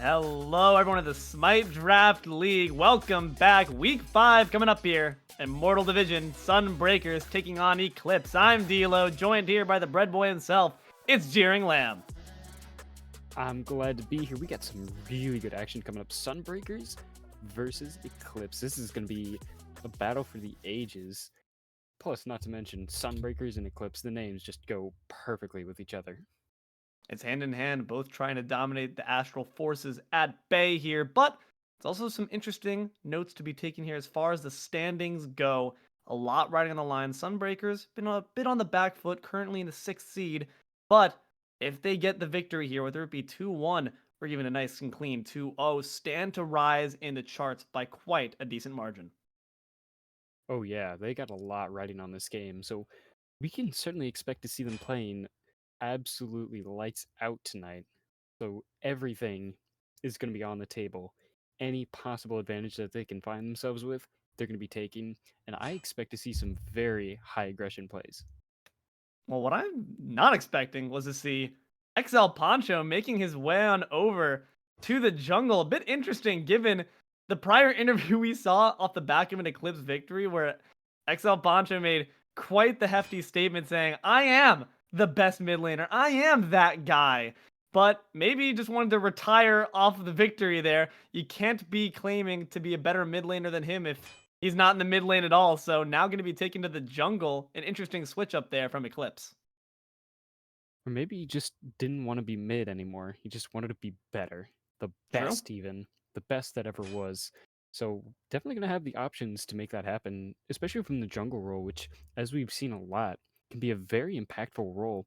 Hello, everyone of the Smite Draft League. Welcome back. Week 5 coming up here. Immortal Division, Sunbreakers taking on Eclipse. I'm Deelo, joined here by the bread boy himself. It's JeeringLamb. I'm glad to be here. We got some really good action coming up. Sunbreakers versus Eclipse. This is going to be a battle for the ages. Plus, not to mention, Sunbreakers and Eclipse, the names just go perfectly with each other. It's hand in hand, both trying to dominate the astral forces at bay here, but it's also some interesting notes to be taken here as far as the standings go. A lot riding on the line. Sunbreakers been a bit on the back foot, currently in the 6th seed, but if they get the victory here, whether it be 2-1 or even a nice and clean 2-0, stand to rise in the charts by quite a decent margin. Oh yeah, they got a lot riding on this game, so we can certainly expect to see them playing absolutely lights out tonight. So everything is going to be on the table. Any possible advantage that they can find themselves with, they're going to be taking, and I expect to see some very high aggression plays. Well, what I'm not expecting was to see XtraLargePoncho making his way on over to the jungle. A bit interesting given the prior interview we saw off the back of an Eclipse victory where XtraLargePoncho made quite the hefty statement saying, I am the best mid laner. I am that guy. But maybe he just wanted to retire off of the victory there. You can't be claiming to be a better mid laner than him if he's not in the mid lane at all. So now going to be taken to the jungle. An interesting switch up there from Eclipse. Or maybe he just didn't want to be mid anymore. He just wanted to be better. The True. best, even. The best that ever was. So, definitely going to have the options to make that happen, especially from the jungle role, which, as we've seen a lot, can be a very impactful role.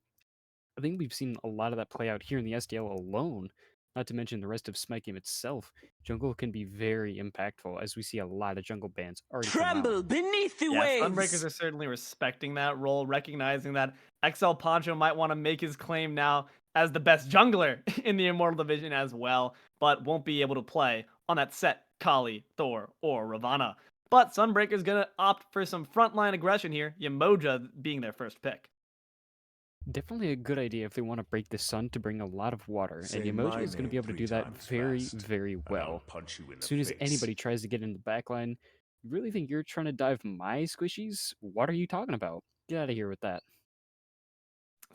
I think we've seen a lot of that play out here in the SDL alone, not to mention the rest of Smite game itself. Jungle can be very impactful, as we see a lot of jungle bans already come out. Tremble beneath the Yeah, waves. Sunbreakers are certainly respecting that role, recognizing that XtraLargePoncho might want to make his claim now as the best jungler in the Immortal Division as well, but won't be able to play on that set Kali, Thor, or Ravana. But Sunbreaker's gonna opt for some frontline aggression here, Yemoja being their first pick. Definitely a good idea if they want to break the sun to bring a lot of water, and Yemoja is going to be able to do that very, very well. As soon as anybody tries to get in the backline, you really think you're trying to dive my squishies? What are you talking about? Get out of here with that.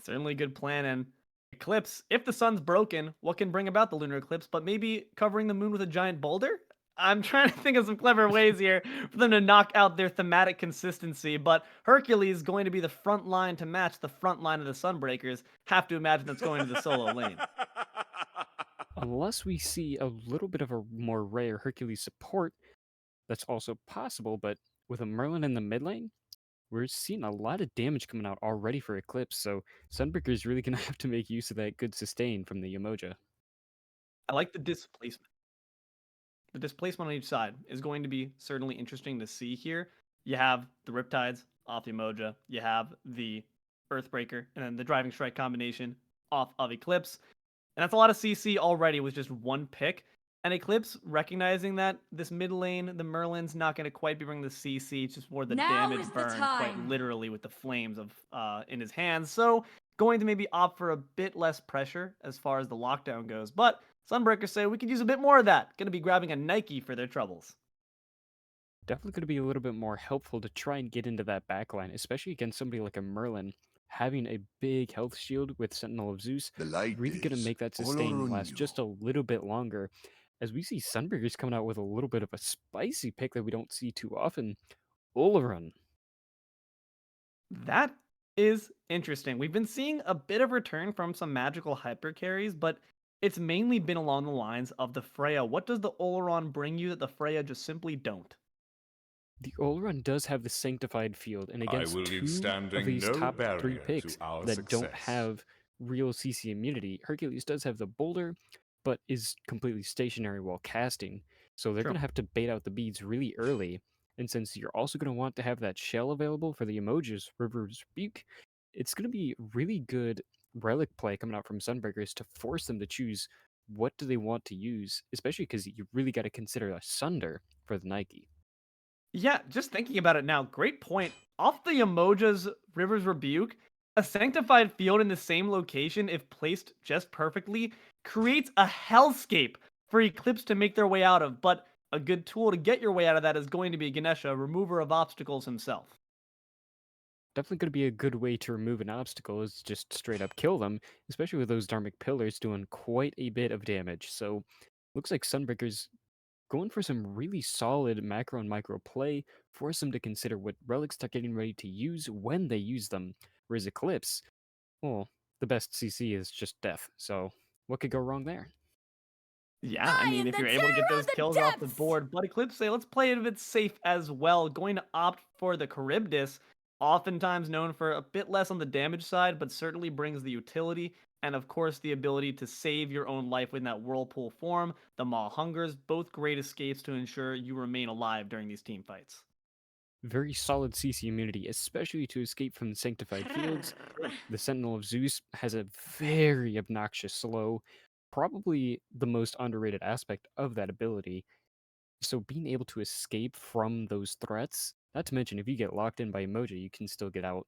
Certainly a good plan, and Eclipse, if the sun's broken, what can bring about the lunar eclipse but maybe covering the moon with a giant boulder? I'm trying to think of some clever ways here for them to knock out their thematic consistency, but Hercules going to be the front line to match the front line of the Sunbreakers. Have to imagine that's going to the solo lane. Unless we see a little bit of a more rare Hercules support, that's also possible, but with a Merlin in the mid lane, we're seeing a lot of damage coming out already for Eclipse, so Sunbreaker is really going to have to make use of that good sustain from the Yemoja. I like the displacement. The displacement on each side is going to be certainly interesting to see here. You have the Riptides off the Emoja, you have the Earthbreaker, and then the Driving Strike combination off of Eclipse. And that's a lot of CC already with just one pick. And Eclipse recognizing that this mid lane, the Merlin's not going to quite be bringing the CC, it's just more the Now damage is the burn, quite time. literally with the flames of in his hands. So going to maybe opt for a bit less pressure as far as the lockdown goes. But Sunbreakers say we could use a bit more of that. Going to be grabbing a Nike for their troubles. Definitely going to be a little bit more helpful to try and get into that backline, especially against somebody like a Merlin. Having a big health shield with Sentinel of Zeus really going to make that sustain last just a little bit longer. As we see Sunbreakers coming out with a little bit of a spicy pick that we don't see too often, Olaron. That is interesting. We've been seeing a bit of return from some magical hyper carries, but it's mainly been along the lines of the Freya. What does the Oleron bring you that the Freya just simply don't? The Olaron does have the Sanctified Field, and against two of these top 3 picks that don't have real CC immunity, Hercules does have the Boulder, but is completely stationary while casting. So they're True. going to have to bait out the beads really early. And since you're also going to want to have that shell available for the emojis, River's Rebuke, it's going to be really good relic play coming out from Sunbreakers to force them to choose what do they want to use, especially because you really got to consider a Sunder for the Nike. Yeah, just thinking about it now, great point. Off the Emoja's River's Rebuke, a sanctified field in the same location, if placed just perfectly, creates a hellscape for Eclipse to make their way out of, but a good tool to get your way out of that is going to be Ganesha, remover of obstacles himself. Definitely going to be a good way to remove an obstacle is just straight up kill them, especially with those Dharmic Pillars doing quite a bit of damage. So looks like Sunbreaker's going for some really solid macro and micro play, force them to consider what relics they're getting ready to use when they use them. Whereas Eclipse, well, the best CC is just death. So what could go wrong there? Yeah, I I mean, am if the you're able to get terror those of the kills off the depths! board, but Eclipse say, let's play it a bit safe as well. Going to opt for the Charybdis, oftentimes known for a bit less on the damage side, but certainly brings the utility and, of course, the ability to save your own life in that Whirlpool form. The Maw Hungers, both great escapes to ensure you remain alive during these team fights. Very solid CC immunity, especially to escape from the Sanctified Fields. The Sentinel of Zeus has a very obnoxious slow, probably the most underrated aspect of that ability. So being able to escape from those threats, not to mention if you get locked in by emoji, you can still get out.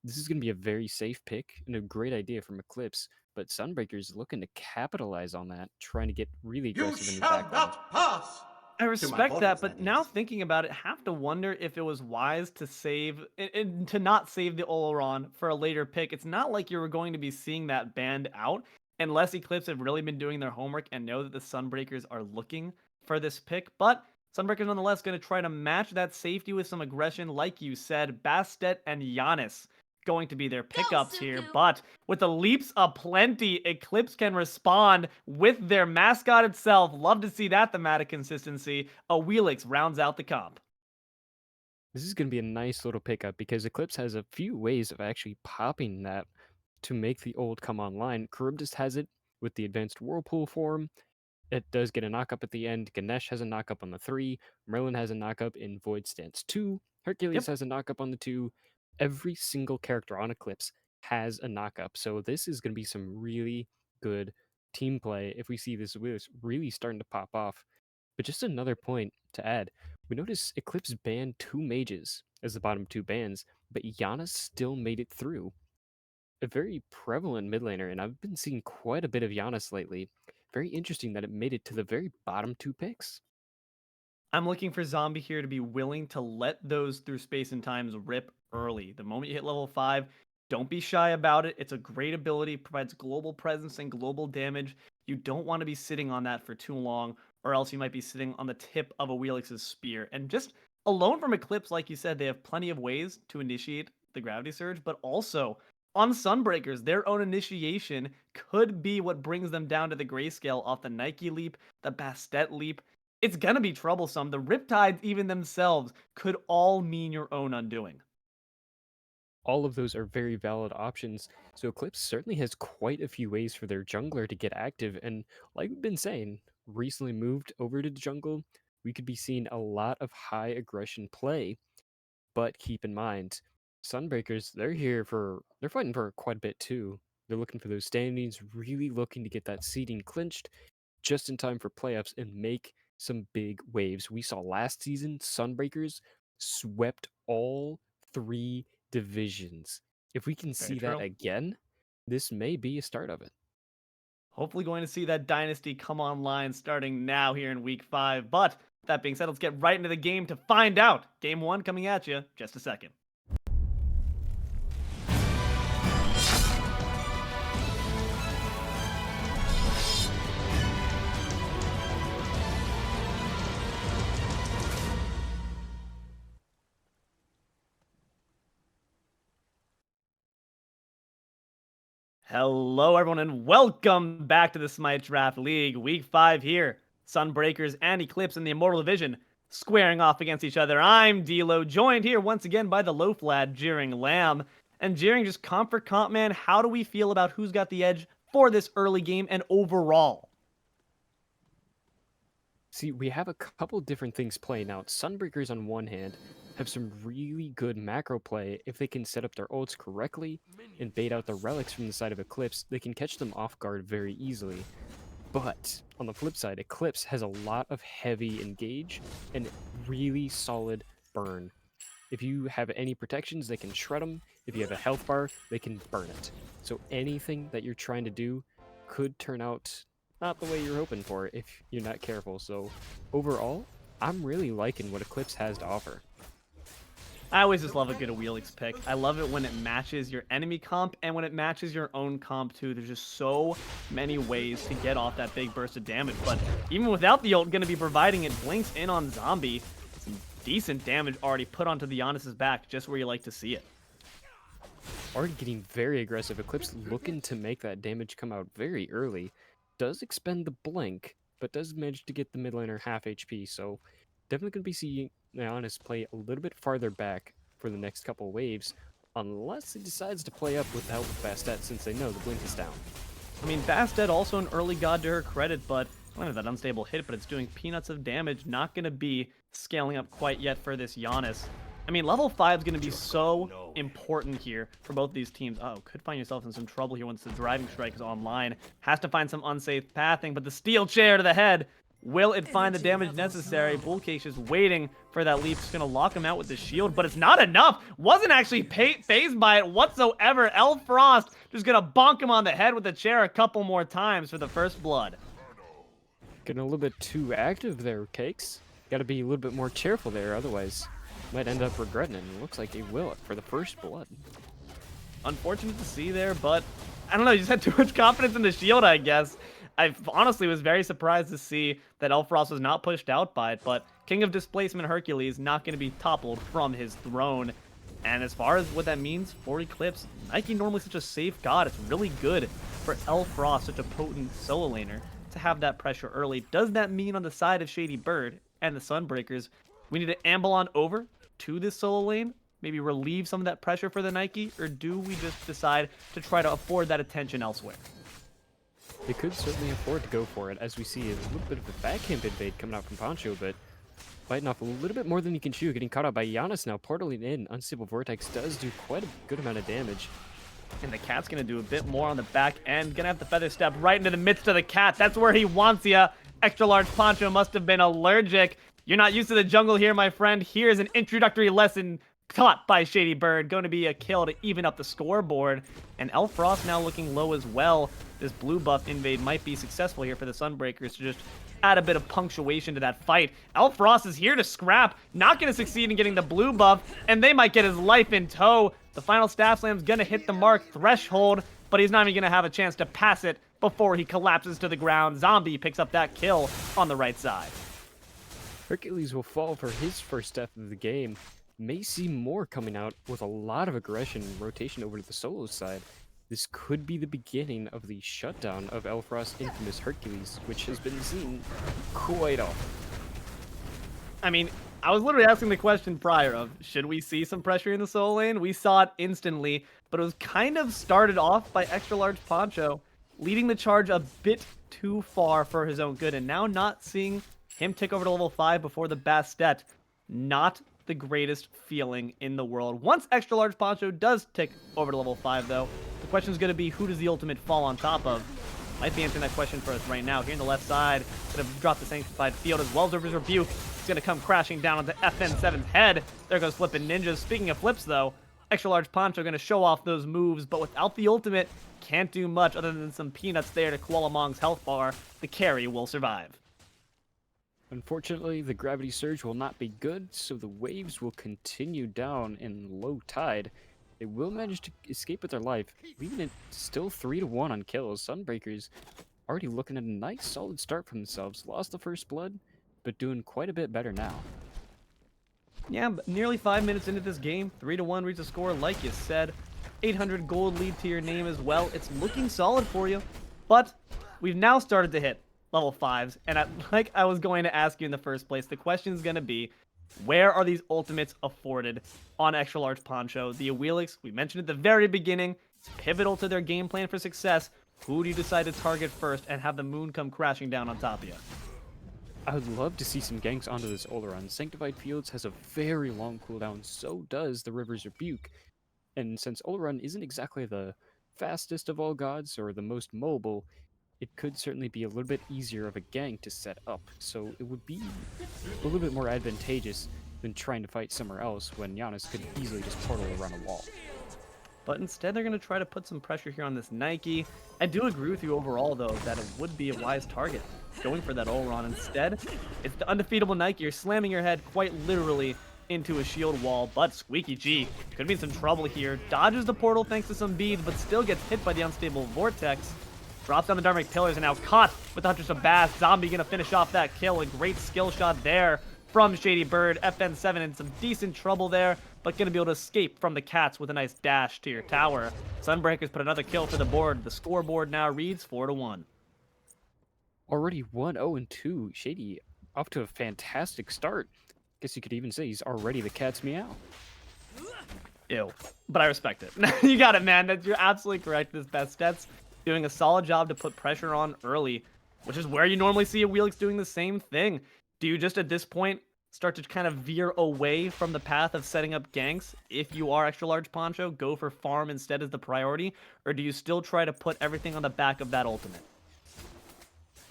This is going to be a very safe pick and a great idea from Eclipse, but Sunbreaker's looking to capitalize on that, trying to get really You aggressive in the shall backline. not pass! I To my respect that, borders, but that now is. thinking about it, have to wonder if it was wise to save and to not save the Oleron for a later pick. It's not like you were going to be seeing that banned out unless Eclipse have really been doing their homework and know that the Sunbreakers are looking for this pick. But Sunbreakers nonetheless going to try to match that safety with some aggression, like you said. Bastet and Giannis going to be their Go, pickups here, Suku! but with the leaps aplenty, Eclipse can respond with their mascot itself. Love to see that thematic consistency. A Wheelix rounds out the comp. This is going to be a nice little pickup because Eclipse has a few ways of actually popping that to make the old come online. Charybdis has it with the advanced Whirlpool form. It does get a knockup at the end. Ganesh has a knockup on the 3. Merlin has a knockup in Void Stance 2. Hercules Yep. has a knockup on the 2. Every single character on Eclipse has a knockup. So this is going to be some really good team play if we see this really starting to pop off. But just another point to add, we notice Eclipse banned 2 mages as the bottom 2 bans, but Giannis still made it through. A very prevalent mid laner, and I've been seeing quite a bit of Giannis lately. Very interesting that it made it to the very bottom 2 picks. I'm looking for Zombie here to be willing to let those through space and times rip early. The moment you hit level 5, don't be shy about it. It's a great ability, provides global presence and global damage. You don't want to be sitting on that for too long, or else you might be sitting on the tip of a Wheelix's spear. And just alone from Eclipse, like you said, they have plenty of ways to initiate the Gravity Surge, but also on Sunbreakers, their own initiation could be what brings them down to the grayscale off the Nike leap, the Bastet leap. It's gonna be troublesome. The Riptides, even themselves, could all mean your own undoing. All of those are very valid options, so Eclipse certainly has quite a few ways for their jungler to get active, and like we've been saying, recently moved over to the jungle, we could be seeing a lot of high aggression play. But keep in mind, Sunbreakers, they're fighting for quite a bit too. They're looking for those standings, really looking to get that seeding clinched just in time for playoffs and make some big waves. We saw last season, Sunbreakers swept all 3 divisions. If we can Very see that true. again, this may be a start of it. Hopefully, going to see that dynasty come online starting now here in week 5. But that being said, let's get right into the game to find out. Game 1 coming at you just a second. Hello, everyone, and welcome back to the Smite Draft League. Week 5 here. Sunbreakers and Eclipse in the Immortal Division squaring off against each other. I'm Deelo, joined here once again by the loaf lad, JeeringLamb. And Jeering, just comp for comp, man, how do we feel about who's got the edge for this early game and overall? See, we have a couple different things playing out. Sunbreakers, on one hand, have some really good macro play. If they can set up their ults correctly and bait out the relics from the side of Eclipse, they can catch them off guard very easily. But on the flip side, Eclipse has a lot of heavy engage and really solid burn. If you have any protections, they can shred them. If you have a health bar, they can burn it. So anything that you're trying to do could turn out not the way you're hoping for if you're not careful. So overall, I'm really liking what Eclipse has to offer. I always just love a good Wheelix pick. I love it when it matches your enemy comp and when it matches your own comp too. There's just so many ways to get off that big burst of damage. But even without the ult going to be providing it, blinks in on Zombie. Some decent damage already put onto the Giannis's back, just where you like to see it. Already getting very aggressive. Eclipse looking to make that damage come out very early. Does expend the blink, but does manage to get the mid laner half HP. So definitely going to be seeing Giannis play a little bit farther back for the next couple waves, unless he decides to play up with the help of Bastet since they know the blink is down. I mean, Bastet also an early god to her credit, but I don't know that unstable hit, but it's doing peanuts of damage. Not going to be scaling up quite yet for this Giannis. I mean, level 5 is going to be so important here for both these teams. Oh, could find yourself in some trouble here once the driving strike is online. Has to find some unsafe pathing, but the steel chair to the head. Will it find the damage necessary? BoolCakes is waiting for that leap. Just going to lock him out with the shield, but it's not enough. Wasn't actually phased by it whatsoever. Frost just going to bonk him on the head with the chair a couple more times for the first blood. Getting a little bit too active there, Cakes. Got to be a little bit more careful there, otherwise might end up regretting it. It looks like they will for the first blood. Unfortunate to see there, but I don't know. You just had too much confidence in the shield, I guess. I honestly was very surprised to see that Frost was not pushed out by it, but King of Displacement Hercules not going to be toppled from his throne. And as far as what that means for Eclipse, Nike normally such a safe god. It's really good for Frost, such a potent solo laner, to have that pressure early. Does that mean on the side of ShadyByrd and the Sunbreakers, we need to amble on over to this solo lane, maybe relieve some of that pressure for the Nike, or do we just decide to try to afford that attention elsewhere? They could certainly afford to go for it, as we see a little bit of a backhand invade coming out from Poncho, but biting off a little bit more than he can chew, getting caught out by Giannis now, portaling in. Unstable Vortex does do quite a good amount of damage. And the Cat's going to do a bit more on the back end. Going to have to feather step right into the midst of the Cat. That's where he wants ya. XtraLargePoncho must have been allergic. You're not used to the jungle here, my friend. Here's an introductory lesson taught by ShadyByrd. Going to be a kill to even up the scoreboard. And Frost now looking low as well. This blue buff invade might be successful here for the Sunbreakers to just add a bit of punctuation to that fight. Frost is here to scrap. Not going to succeed in getting the blue buff. And they might get his life in tow. The final Staff Slam's going to hit the mark threshold. But he's not even going to have a chance to pass it before he collapses to the ground. Zombie picks up that kill on the right side. Hercules will fall for his first death of the game. May see more coming out with a lot of aggression and rotation over to the solo side. This could be the beginning of the shutdown of Frost's infamous Hercules, which has been seen quite often. I mean, I was literally asking the question prior of, should we see some pressure in the solo lane? We saw it instantly, but it was kind of started off by XtraLargePoncho, leading the charge a bit too far for his own good, and now not seeing him tick over to level 5 before the Bastet. Not the greatest feeling in the world. Once XtraLargePoncho does tick over to level 5, though, the question is going to be, who does the ultimate fall on top of? Might be answering that question for us right now. Here on the left side, going to drop the Sanctified Field as well as River's Rebuke. It's going to come crashing down onto FN7's head. There goes Flippin' Ninjas. Speaking of flips, though, XtraLargePoncho going to show off those moves, but without the ultimate, can't do much other than some peanuts there to KoalaMang's health bar. The carry will survive. Unfortunately, the gravity surge will not be good, so the waves will continue down in low tide. They will manage to escape with their life, leaving it still 3-1 on kills. Sunbreakers already looking at a nice solid start for themselves. Lost the first blood, but doing quite a bit better now. Yeah, but nearly 5 minutes into this game, 3-1 reads a score like you said. 800 gold lead to your name as well. It's looking solid for you, but we've now started to hit level 5s, and like I was going to ask you in the first place, the question is going to be, where are these ultimates afforded on XtraLargePoncho? The Wheelix, we mentioned at the very beginning, it's pivotal to their game plan for success. Who do you decide to target first and have the moon come crashing down on top of you? I would love to see some ganks onto this Oleron. Sanctified Fields has a very long cooldown, so does the River's Rebuke. And since Oleron isn't exactly the fastest of all gods or the most mobile, it could certainly be a little bit easier of a gank to set up. So it would be a little bit more advantageous than trying to fight somewhere else when Giannis could easily just portal around a wall. But instead, they're going to try to put some pressure here on this Nike. I do agree with you overall, though, that it would be a wise target going for that Olron. Instead, it's the undefeatable Nike. You're slamming your head quite literally into a shield wall, but SqueaakyG could be in some trouble here. Dodges the portal thanks to some beads, but still gets hit by the unstable vortex. Drops down the Dharmic Pillars and now caught with the Huntress of Bass. Zombie going to finish off that kill. A great skill shot there from ShadyByrd. FN7 in some decent trouble there, but going to be able to escape from the cats with a nice dash to your tower. Sunbreakers put another kill for the board. The scoreboard now reads 4-1. Already 1-0-2. Shady off to a fantastic start. Guess you could even say he's already the cat's meow. Ew. But I respect it. You got it, man. You're absolutely correct. This best stats doing a solid job to put pressure on early, which is where you normally see a Wheelix doing the same thing. Do you just at this point start to kind of veer away from the path of setting up ganks? If you are XtraLargePoncho, go for farm instead as the priority, or do you still try to put everything on the back of that ultimate?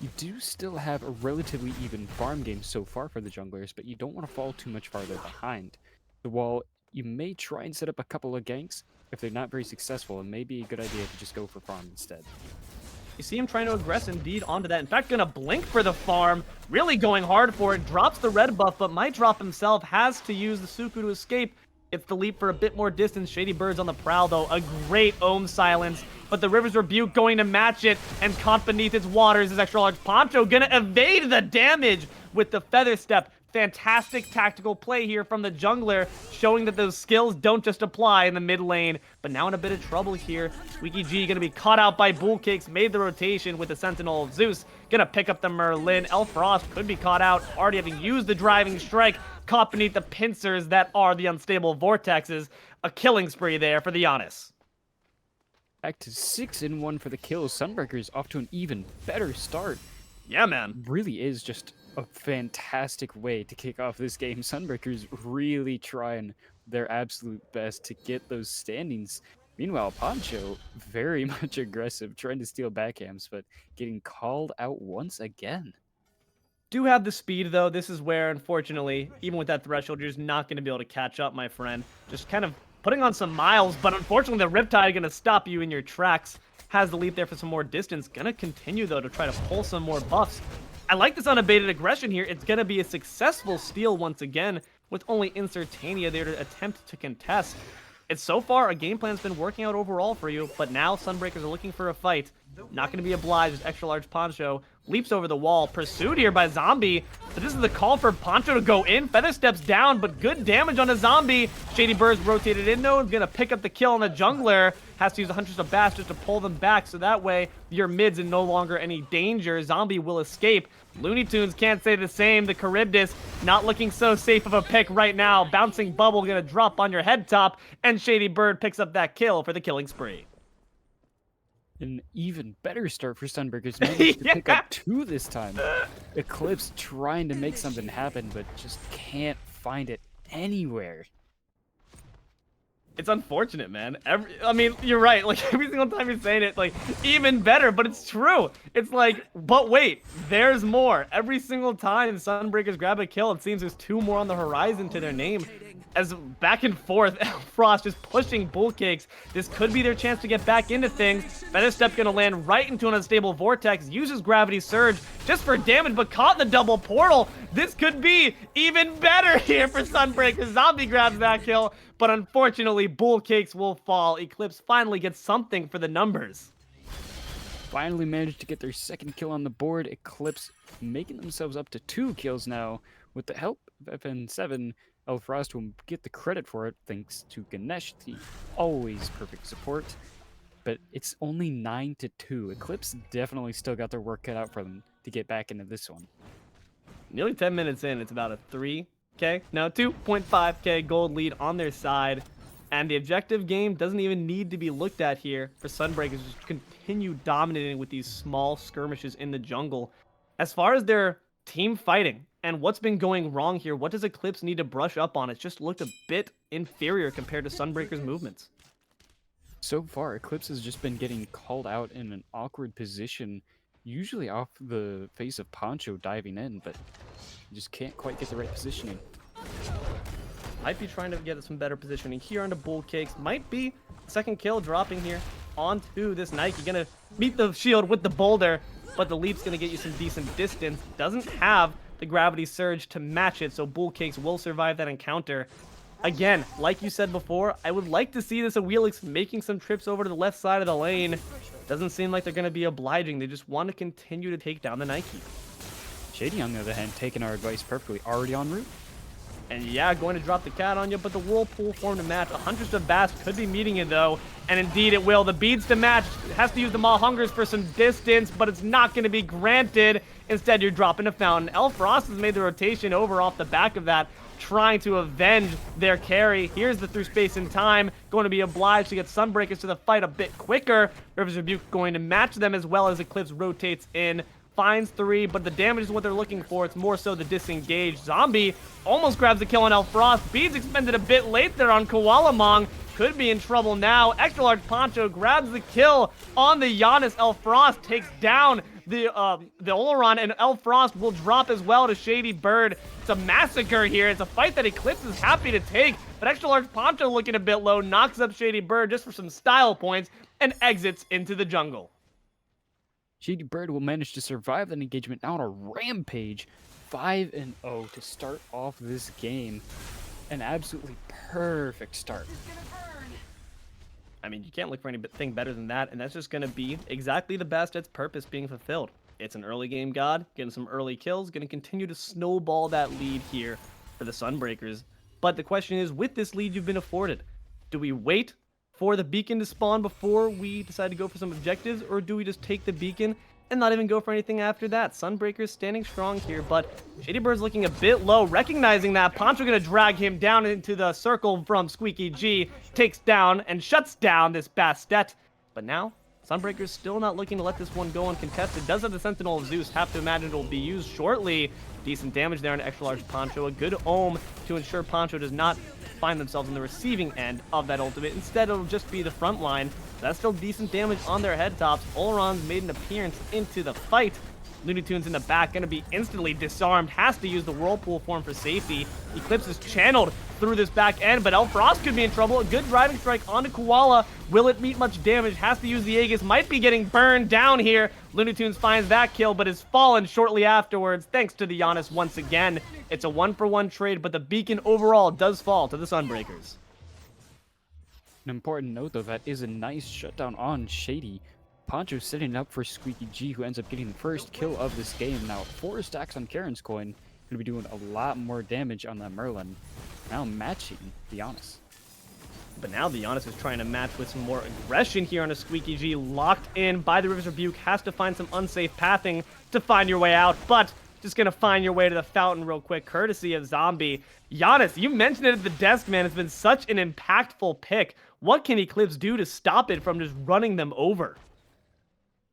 You do still have a relatively even farm game so far for the junglers, but you don't want to fall too much farther behind. So while you may try and set up a couple of ganks, if they're not very successful, it may be a good idea to just go for farm instead. You see him trying to aggress indeed onto that. In fact, gonna blink for the farm. Really going hard for it. Drops the red buff, but might drop himself. Has to use the Suku to escape. It's the leap for a bit more distance. ShadyByrd's on the prowl, though. A great Ohm silence. But the River's Rebuke going to match it and caught beneath its waters is XtraLargePoncho. Gonna evade the damage with the Feather Step. Fantastic tactical play here from the jungler, showing that those skills don't just apply in the mid lane. But now in a bit of trouble here. SqueaakyG gonna be caught out by BoolCakes, made the rotation with the Sentinel of Zeus. Gonna pick up the Merlin. Elfrost could be caught out, already having used the Driving Strike. Caught beneath the pincers that are the unstable vortexes. A killing spree there for the Giannis. Back to 6-1 for the kills. Sunbreakers off to an even better start. Yeah, man. Really is just a fantastic way to kick off this game. Sunbreakers really trying their absolute best to get those standings. Meanwhile, Poncho, very much aggressive, trying to steal backhams, but getting called out once again. Do have the speed, though. This is where, unfortunately, even with that threshold, you're just not going to be able to catch up, my friend. Just kind of putting on some miles, but unfortunately, the Riptide going to stop you in your tracks. Has the leap there for some more distance. Going to continue, though, to try to pull some more buffs. I like this unabated aggression here. It's going to be a successful steal once again, with only Insertania there to attempt to contest. It's so far, a game plan's been working out overall for you, but now Sunbreakers are looking for a fight. Not going to be obliged as XtraLargePoncho leaps over the wall, pursued here by Zombie. But this is the call for Poncho to go in. Feather steps down, but good damage on a Zombie. ShadyByrd's rotated in, though. Is going to pick up the kill on the jungler. Has to use the Huntress of Bass just to pull them back, so that way your mid's in no longer any danger. Zombie will escape. LuneyToons can't say the same. The Charybdis not looking so safe of a pick right now. Bouncing Bubble going to drop on your head top, and ShadyByrd picks up that kill for the killing spree. An even better start for Sunbreakers, managed to pick up 2 this time. Eclipse trying to make something happen, but just can't find it anywhere. It's unfortunate, man. I mean, you're right. Like, every single time you're saying it, like, even better, but it's true. It's like, but wait, there's more. Every single time Sunbreakers grab a kill, it seems there's 2 more on the horizon to their name. As back and forth, Frost just pushing BoolCakes. This could be their chance to get back into things. Feather Step gonna land right into an unstable vortex. Uses Gravity Surge just for damage, but caught in the double portal. This could be even better here for Sunbreakers. Zombie grabs that kill, but unfortunately, BoolCakes will fall. Eclipse finally gets something for the numbers. Finally managed to get their 2nd kill on the board. Eclipse making themselves up to 2 kills now. With the help of FN7, Elfrost will get the credit for it thanks to Ganesh, the always perfect support. But it's only 9-2. Eclipse definitely still got their work cut out for them to get back into this one. Nearly 10 minutes in, it's about a 2.5k gold lead on their side. And the objective game doesn't even need to be looked at here for Sunbreakers to continue dominating with these small skirmishes in the jungle. As far as their team fighting and what's been going wrong here, what does Eclipse need to brush up on? It's just looked a bit inferior compared to Sunbreakers' movements. So far, Eclipse has just been getting called out in an awkward position, usually off the face of Poncho diving in, but you just can't quite get the right positioning. Might be trying to get some better positioning here onto BoolCakes. Might be Second kill dropping here onto this Nike. Gonna meet the shield with the boulder, but the leap's gonna get you some decent distance. Doesn't have the gravity surge to match it, so BoolCakes will survive that encounter. Again, like you said before, I would like to see this Eclipse making some trips over to the left side of the lane. Doesn't seem like they're going to be obliging. They just want to continue to take down the Nike. Shady, on the other hand, taking our advice perfectly, already en route. And yeah, going to drop the cat on you, but the Whirlpool form to match. A Huntress of Bast could be meeting it though, and indeed it will. The beads to match, has to use the Maw Hungers for some distance, but it's not going to be granted. Instead, you're dropping a Fountain. Frost has made the rotation over off the back of that, trying to avenge their carry. Here's the through space and time, going to be obliged to get Sunbreakers to the fight a bit quicker. River's Rebuke going to match them, as well as Eclipse rotates in. Finds 3, but the damage is what they're looking for. It's more so the disengage. Zombie almost grabs the kill on Frost. Beads expended a bit late there on KoalaMang. Could be in trouble now. XtraLargePoncho grabs the kill on the Giannis. Frost takes down the Oleron, and Frost will drop as well to ShadyByrd. It's a massacre here. It's a fight that Eclipse is happy to take, but XtraLargePoncho looking a bit low, knocks up ShadyByrd just for some style points, and exits into the jungle. ShadyByrd will manage to survive that engagement now on a rampage. 5-0 to start off this game. An absolutely perfect start. I mean, you can't look for anything better than that, and that's just going to be exactly the best its purpose being fulfilled. It's an early game god, getting some early kills, going to continue to snowball that lead here for the Sunbreakers. But the question is, with this lead you've been afforded, do we wait for the beacon to spawn before we decide to go for some objectives, or do we just take the beacon and not even go for anything after that? Sunbreakers standing strong here, but ShadyByrd's looking a bit low, recognizing that. Poncho gonna drag him down into the circle from SqueaakyG, takes down and shuts down this Bastet. But now, Sunbreakers still not looking to let this one go uncontested. Does have the Sentinel of Zeus, have to imagine it will be used shortly. Decent damage there on XtraLargePoncho, a good ohm to ensure Poncho does not find themselves on the receiving end of that ultimate. Instead, it'll just be the front line. That's still decent damage on their head tops. Oleron's made an appearance into the fight. LuneyToons in the back, going to be instantly disarmed. Has to use the Whirlpool form for safety. Eclipse is channeled through this back end, but Frost could be in trouble. A good driving strike onto Koala. Will it meet much damage? Has to use the Aegis. Might be getting burned down here. LuneyToons finds that kill, but is fallen shortly afterwards, thanks to the Giannis once again. It's a 1-for-1 trade, but the beacon overall does fall to the Sunbreakers. An important note, though, that is a nice shutdown on Shady. Poncho setting up for SqueaakyG, who ends up getting the first kill of this game. Now, 4 stacks on Karen's coin. Going to be doing a lot more damage on that Merlin. Now matching the Giannis. But now the Giannis is trying to match with some more aggression here on a SqueaakyG. Locked in by the River's Rebuke. Has to find some unsafe pathing to find your way out. But just going to find your way to the fountain real quick, courtesy of Zombie. Giannis, you mentioned it at the desk, man. It's been such an impactful pick. What can Eclipse do to stop it from just running them over?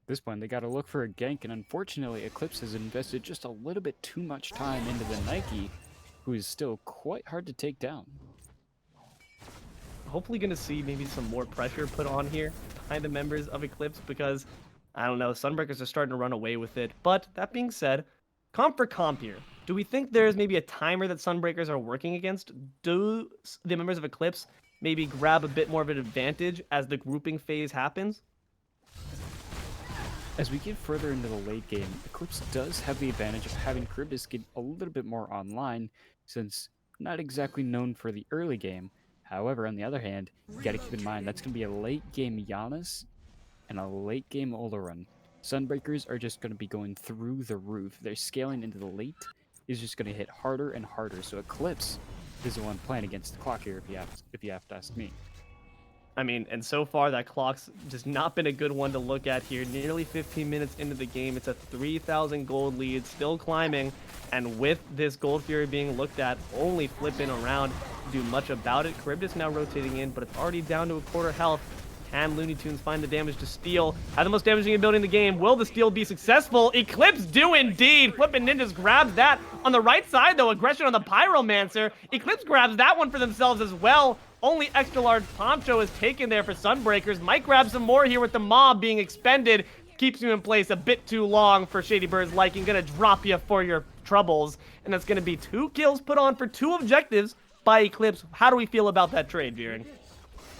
At this point, they got to look for a gank, and unfortunately, Eclipse has invested just a little bit too much time into the Nike, who is still quite hard to take down. Hopefully going to see maybe some more pressure put on here behind the members of Eclipse, because, I don't know, Sunbreakers are starting to run away with it. But that being said, comp for comp here. Do we think there's maybe a timer that Sunbreakers are working against? Do the members of Eclipse maybe grab a bit more of an advantage as the grouping phase happens? As we get further into the late game, Eclipse does have the advantage of having Charybdis get a little bit more online, since not exactly known for the early game. However, on the other hand, you gotta keep in mind that's gonna be a late game Giannis and a late game Oleron. Sunbreakers are just gonna be going through the roof. Their scaling into the late is just gonna hit harder and harder. So Eclipse is the one playing against the clock here, if you have to ask me. I mean, and so far that clock's just not been a good one to look at here. Nearly 15 minutes into the game, it's a 3,000 gold lead, still climbing, and with this Gold Fury being looked at, only flipping around to do much about it. Charybdis now rotating in, but it's already down to a quarter health. Can LuneyToons find the damage to steal? Have the most damaging ability in the game. Will the steal be successful? Eclipse do indeed. Flippin' Ninjas grabs that. On the right side, though, aggression on the Pyromancer. Eclipse grabs that one for themselves as well. Only XtraLargePoncho is taken there for Sunbreakers. Might grab some more here with the mob being expended. Keeps you in place a bit too long for ShadyByrd's liking. Gonna drop you for your troubles. And that's gonna be 2 kills put on for 2 objectives by Eclipse. How do we feel about that trade, Jeering?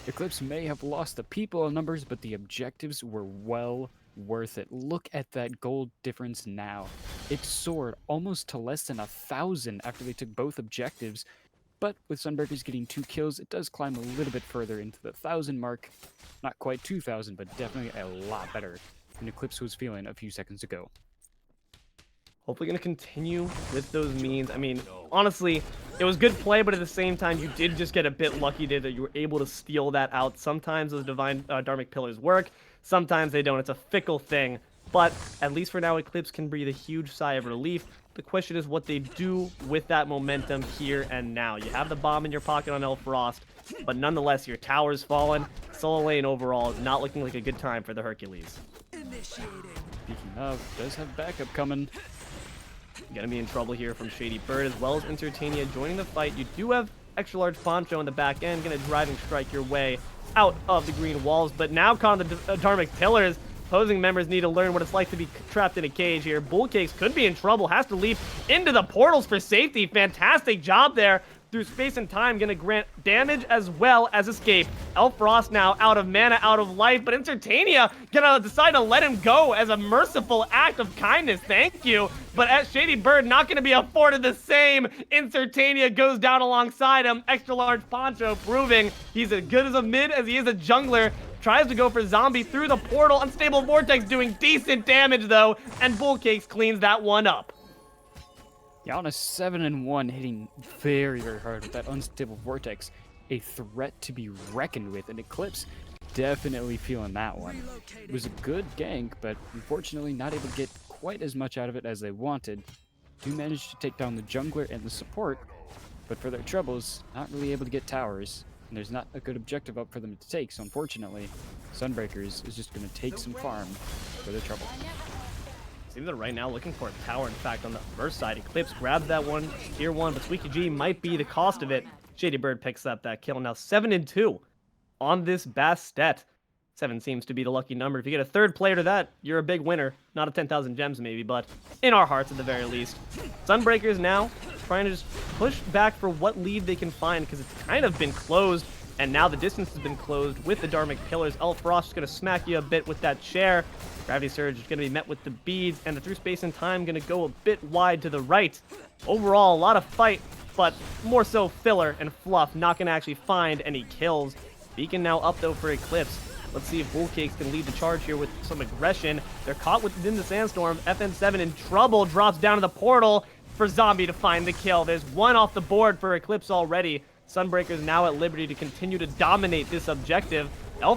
Eclipse may have lost the people in numbers, but the objectives were well worth it. Look at that gold difference now. It soared almost to less than 1,000 after they took both objectives, but with Sunbreakers getting 2 kills, it does climb a little bit further into the 1,000 mark. Not quite 2,000, but definitely a lot better than Eclipse was feeling a few seconds ago. Hopefully going to continue with those means. I mean, honestly, it was good play, but at the same time, you did just get a bit lucky there that you were able to steal that out. Sometimes those divine Dharmic Pillars work. Sometimes they don't. It's a fickle thing. But at least for now, Eclipse can breathe a huge sigh of relief. The question is what they do with that momentum here and now. You have the bomb in your pocket on Frost, but nonetheless, your tower's fallen. Solo lane overall is not looking like a good time for the Hercules. Speaking of, does have backup coming. Gonna be in trouble here from ShadyByrd as well as Insertania joining the fight. You do have XtraLargePoncho in the back end, gonna driving strike your way out of the green walls, but now caught on the Dharmic Pillars. Opposing members need to learn what it's like to be trapped in a cage here. BoolCakes could be in trouble, has to leap into the portals for safety. Fantastic job there. Through space and time, gonna grant damage as well as escape. Frost now out of mana, out of life, but Insertania gonna decide to let him go as a merciful act of kindness. Thank you. But as ShadyByrd not gonna be afforded the same. Insertania goes down alongside him. XtraLargePoncho proving he's as good as a mid as he is a jungler. Tries to go for zombie through the portal. Unstable Vortex doing decent damage though, and BoolCakes cleans that one up. Yeah, on a 7-1, hitting very, very hard with that Unstable Vortex. A threat to be reckoned with, and Eclipse definitely feeling that one. It was a good gank, but unfortunately not able to get quite as much out of it as they wanted. Do manage to take down the jungler and the support, but for their troubles, not really able to get towers. And there's not a good objective up for them to take, so unfortunately, Sunbreakers is just going to take some farm for their trouble. Seems that right now looking for a tower. In fact, on the first side, Eclipse grabs that one, tier 1, but SqueaakyG might be the cost of it. ShadyByrd picks up that kill. Now 7-2 on this Bastet. 7 seems to be the lucky number. If you get a third player to that, you're a big winner. Not a 10,000 gems maybe, but in our hearts at the very least. Sunbreakers now trying to just push back for what lead they can find because it's kind of been closed, and now the distance has been closed with the Dharmic Pillars. Frost is going to smack you a bit with that chair. Gravity Surge is going to be met with the beads, and the through space and time going to go a bit wide to the right. Overall, a lot of fight, but more so filler and fluff. Not going to actually find any kills. Beacon now up though for Eclipse. Let's see if BoolCakes can lead the charge here with some aggression. They're caught within the sandstorm. FN7 in trouble, drops down to the portal for Zombie to find the kill. There's one off the board for Eclipse already. Sunbreakers now at liberty to continue to dominate this objective.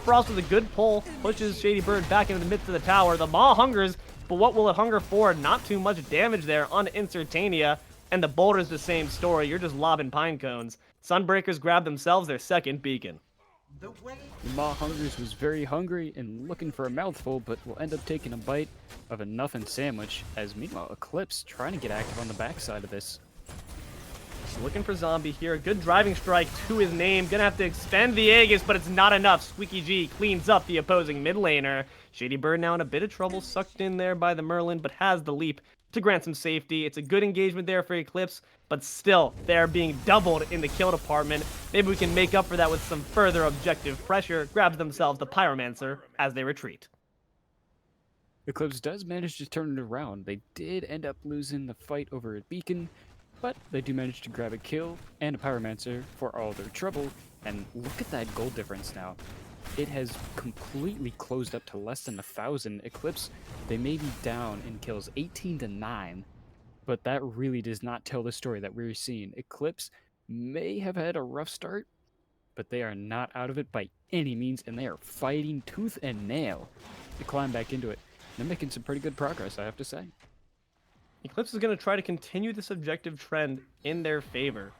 Frost with a good pull, pushes ShadyByrd back into the midst of the tower. The Maw hungers, but what will it hunger for? Not too much damage there on Insertania. And the Boulder's the same story. You're just lobbing pine cones. Sunbreakers grab themselves their second beacon. The Maw Hungers was very hungry and looking for a mouthful, but will end up taking a bite of a nothing sandwich, as meanwhile Eclipse trying to get active on the backside of this. Looking for Zombie here. A good driving strike to his name. Gonna have to extend the Aegis, but it's not enough. SqueaakyG cleans up the opposing mid laner. ShadyByrd now in a bit of trouble, sucked in there by the Merlin, but has the leap to grant some safety. It's a good engagement there for Eclipse, but still, they're being doubled in the kill department. Maybe we can make up for that with some further objective pressure. Grabs themselves the Pyromancer as they retreat. Eclipse does manage to turn it around. They did end up losing the fight over a beacon, but they do manage to grab a kill and a Pyromancer for all their trouble. And look at that gold difference now. It has completely closed up to less than 1,000. Eclipse, they may be down in kills 18-9, but that really does not tell the story that we're seeing. Eclipse may have had a rough start, but they are not out of it by any means, and they are fighting tooth and nail to climb back into it. They're making some pretty good progress, I have to say. Eclipse is going to try to continue this objective trend in their favor.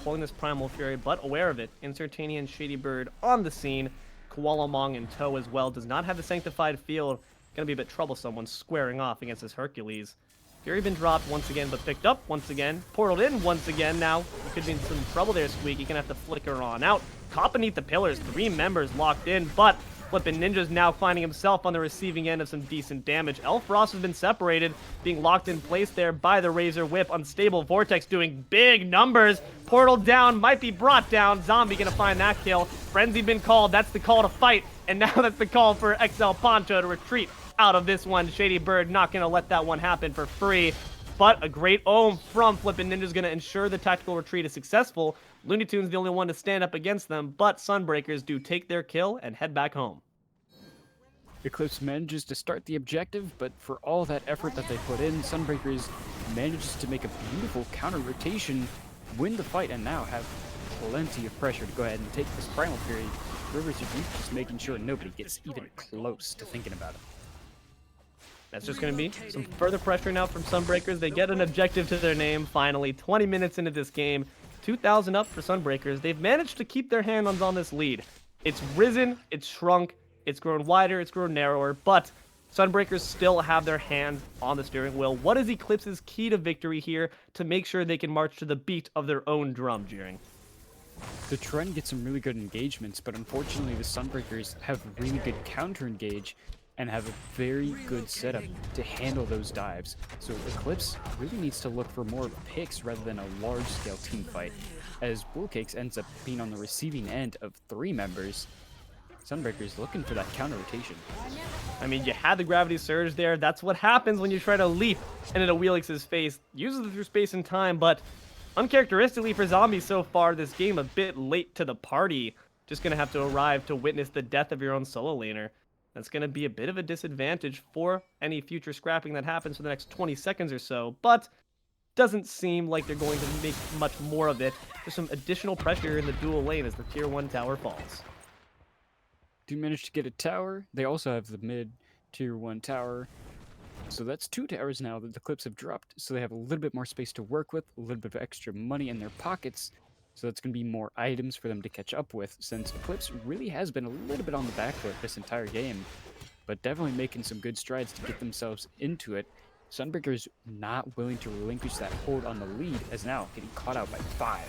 Pulling this Primal Fury, but aware of it. Insertania and ShadyByrd on the scene. KoalaMang in tow as well. Does not have the Sanctified Field. Going to be a bit troublesome when squaring off against this Hercules. Fury been dropped once again, but picked up once again. Portaled in once again. Now, you could be in some trouble there, Squeaky. You're going to have to flicker on out. Caught beneath the pillars. 3 members locked in, but Flippin' Ninja's now finding himself on the receiving end of some decent damage. Frost has been separated, being locked in place there by the Razor Whip. Unstable Vortex doing big numbers. Portal down, might be brought down. Zombie gonna find that kill. Frenzy been called, that's the call to fight. And now that's the call for XtraLargePoncho to retreat out of this one. ShadyByrd not gonna let that one happen for free. But a great ohm from Flippin' Ninja's gonna ensure the tactical retreat is successful. LuneyToons the only one to stand up against them, but Sunbreakers do take their kill and head back home. Eclipse manages to start the objective, but for all that effort that they put in, Sunbreakers manages to make a beautiful counter rotation, win the fight, and now have plenty of pressure to go ahead and take this primal period. Rivers are just making sure nobody gets even close to thinking about it. That's just going to be some further pressure now from Sunbreakers. They get an objective to their name, finally. 20 minutes into this game, 2,000 up for Sunbreakers. They've managed to keep their hands on this lead. It's risen, it's shrunk, it's grown wider, it's grown narrower, but Sunbreakers still have their hands on the steering wheel. What is Eclipse's key to victory here to make sure they can march to the beat of their own drum, Jeering? The trend gets some really good engagements, but unfortunately the Sunbreakers have really good counter-engage and have a very good setup to handle those dives. So Eclipse really needs to look for more picks rather than a large-scale team fight, as BoolCakes ends up being on the receiving end of 3 members. Sunbreakers looking for that counter rotation. I mean, you had the gravity surge there. That's what happens when you try to leap into BoolCakes' face. Uses it through space and time, but uncharacteristically for Zombies so far, this game a bit late to the party. Just gonna have to arrive to witness the death of your own solo laner. That's going to be a bit of a disadvantage for any future scrapping that happens for the next 20 seconds or so, but doesn't seem like they're going to make much more of it. There's some additional pressure in the dual lane as the tier 1 tower falls. Do manage to get a tower. They also have the mid tier 1 tower. So that's 2 towers now that the Eclipse have dropped, so they have a little bit more space to work with, a little bit of extra money in their pockets. So that's going to be more items for them to catch up with, since Eclipse really has been a little bit on the back foot this entire game, but definitely making some good strides to get themselves into it. Sunbreakers not willing to relinquish that hold on the lead, as now getting caught out by 5.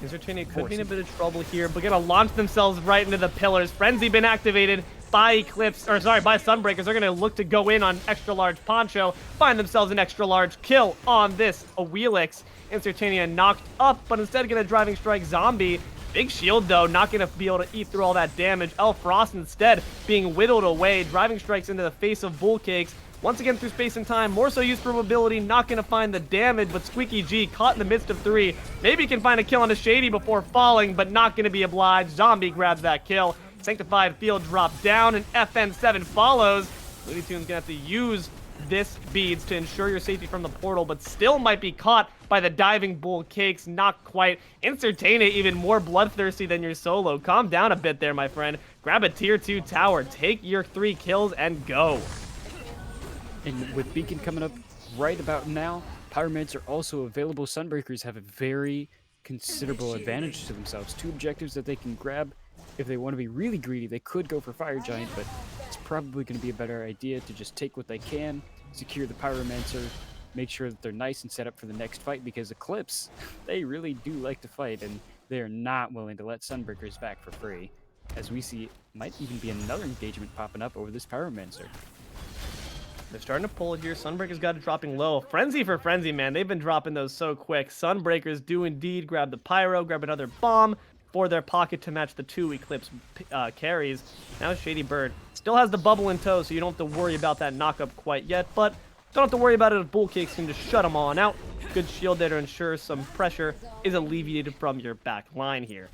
Insertania could be in a bit of trouble here, but gonna launch themselves right into the pillars. Frenzy been activated by Eclipse, or sorry, by Sunbreakers. They're gonna look to go in on XtraLargePoncho, find themselves an extra large kill on this Wheelix. Insertania knocked up, but instead gonna driving strike Zombie. Big shield though, not gonna be able to eat through all that damage. Frost instead being whittled away. Driving strikes into the face of BoolCakes. Once again through space and time, more so used for mobility, not gonna find the damage, but SqueaakyG caught in the midst of 3. Maybe can find a kill on a Shady before falling, but not gonna be obliged. Zombie grabs that kill. Sanctified Field drop down, and FN7 follows. LuneyToons gonna have to use this beads to ensure your safety from the portal, but still might be caught by the diving BoolCakes. Not quite. Insertania even more bloodthirsty than your solo. Calm down a bit there, my friend. Grab a tier 2 tower, take your 3 kills, and go. And with Beacon coming up right about now, Pyramids are also available. Sunbreakers have a very considerable advantage to themselves. 2 objectives that they can grab. If they want to be really greedy, they could go for Fire Giant, but it's probably going to be a better idea to just take what they can, secure the Pyromancer, make sure that they're nice and set up for the next fight, because Eclipse, they really do like to fight, and they are not willing to let Sunbreakers back for free. As we see, might even be another engagement popping up over this Pyromancer. They're starting to pull it here. Sunbreakers got it dropping low. Frenzy for Frenzy, man. They've been dropping those so quick. Sunbreakers do indeed grab the Pyro, grab another bomb for their pocket to match the 2 Eclipse carries. Now ShadyByrd still has the bubble in tow, so you don't have to worry about that knockup quite yet, but don't have to worry about it if BoolCakes can just shut them on out. Good shield there to ensure some pressure is alleviated from your back line here.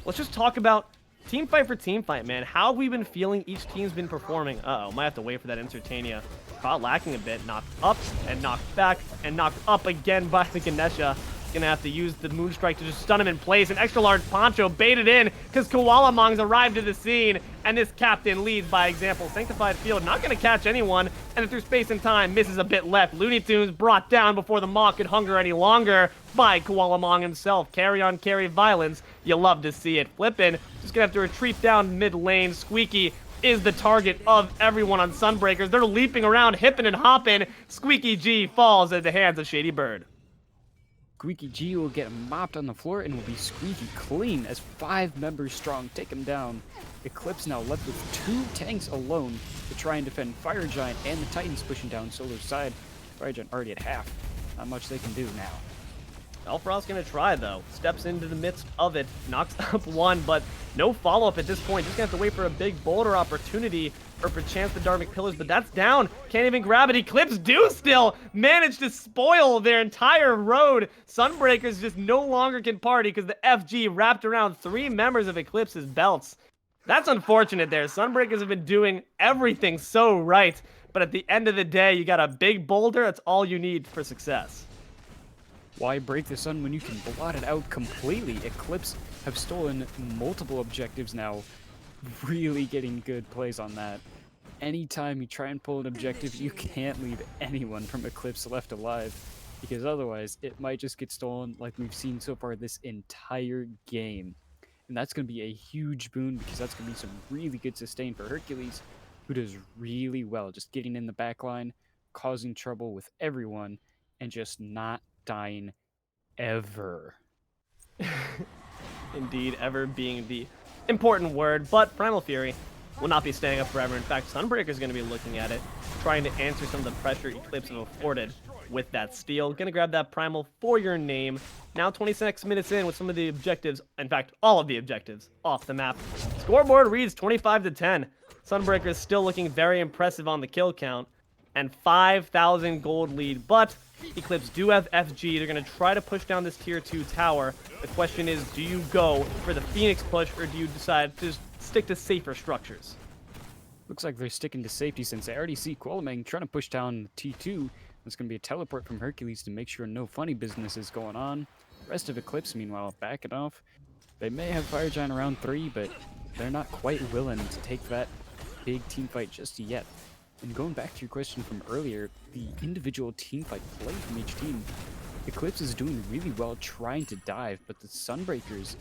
Let's just talk about team fight for team fight, man. How have we been feeling each team's been performing? Uh-oh, might have to wait for that Insertania. Caught lacking a bit, knocked up and knocked back and knocked up again by the Ganesha. Gonna have to use the Moonstrike to just stun him in place. An XtraLargePoncho baited in because KoalaMang's arrived to the scene, and this captain leads by example. Sanctified Field not gonna catch anyone, and through space and time misses a bit left. LuneyToons brought down before the Maw could hunger any longer by KoalaMang himself. Carry on carry violence. You love to see it. Flippin', just gonna have to retreat down mid lane. Squeaky is the target of everyone on Sunbreakers. They're leaping around, hipping and hopping. SqueaakyG falls at the hands of ShadyByrd. SqueaakyG will get mopped on the floor and will be squeaky clean as 5 members strong take him down. Eclipse now left with 2 tanks alone to try and defend Fire Giant and the Titans pushing down Solo's side. Fire Giant already at half. Not much they can do now. Alfrost's gonna try though. Steps into the midst of it, knocks up one, but no follow-up at this point. Just gonna have to wait for a big boulder opportunity or perchance the Dharmic Pillars, but that's down. Can't even grab it. Eclipse do still manage to spoil their entire road. Sunbreakers just no longer can party because the FG wrapped around 3 members of Eclipse's belts. That's unfortunate there. Sunbreakers have been doing everything so right, but at the end of the day, you got a big boulder. That's all you need for success. Why break the sun when you can blot it out completely? Eclipse have stolen multiple objectives now. Really getting good plays on that. Anytime you try and pull an objective, you can't leave anyone from Eclipse left alive, because otherwise it might just get stolen like we've seen so far this entire game. And that's going to be a huge boon, because that's going to be some really good sustain for Hercules, who does really well just getting in the back line, causing trouble with everyone, and just not dying ever. Indeed, ever being the important word, but Primal Fury will not be staying up forever. In fact, Sunbreaker is going to be looking at it, trying to answer some of the pressure Eclipse have afforded with that steal. Gonna grab that Primal for your name. Now 26 minutes in with some of the objectives, in fact, all of the objectives off the map. Scoreboard reads 25-10. Sunbreaker is still looking very impressive on the kill count, and 5,000 gold lead, but Eclipse do have FG. They're going to try to push down this tier 2 tower. The question is, do you go for the Phoenix push, or do you decide to just stick to safer structures? Looks like they're sticking to safety, since I already see KoalaMang trying to push down T2. There's going to be a teleport from Hercules to make sure no funny business is going on. The rest of Eclipse, meanwhile, backing off. They may have Fire Giant around 3, but they're not quite willing to take that big team fight just yet. And going back to your question from earlier, the individual team fight play from each team, Eclipse is doing really well trying to dive, but the Sunbreakers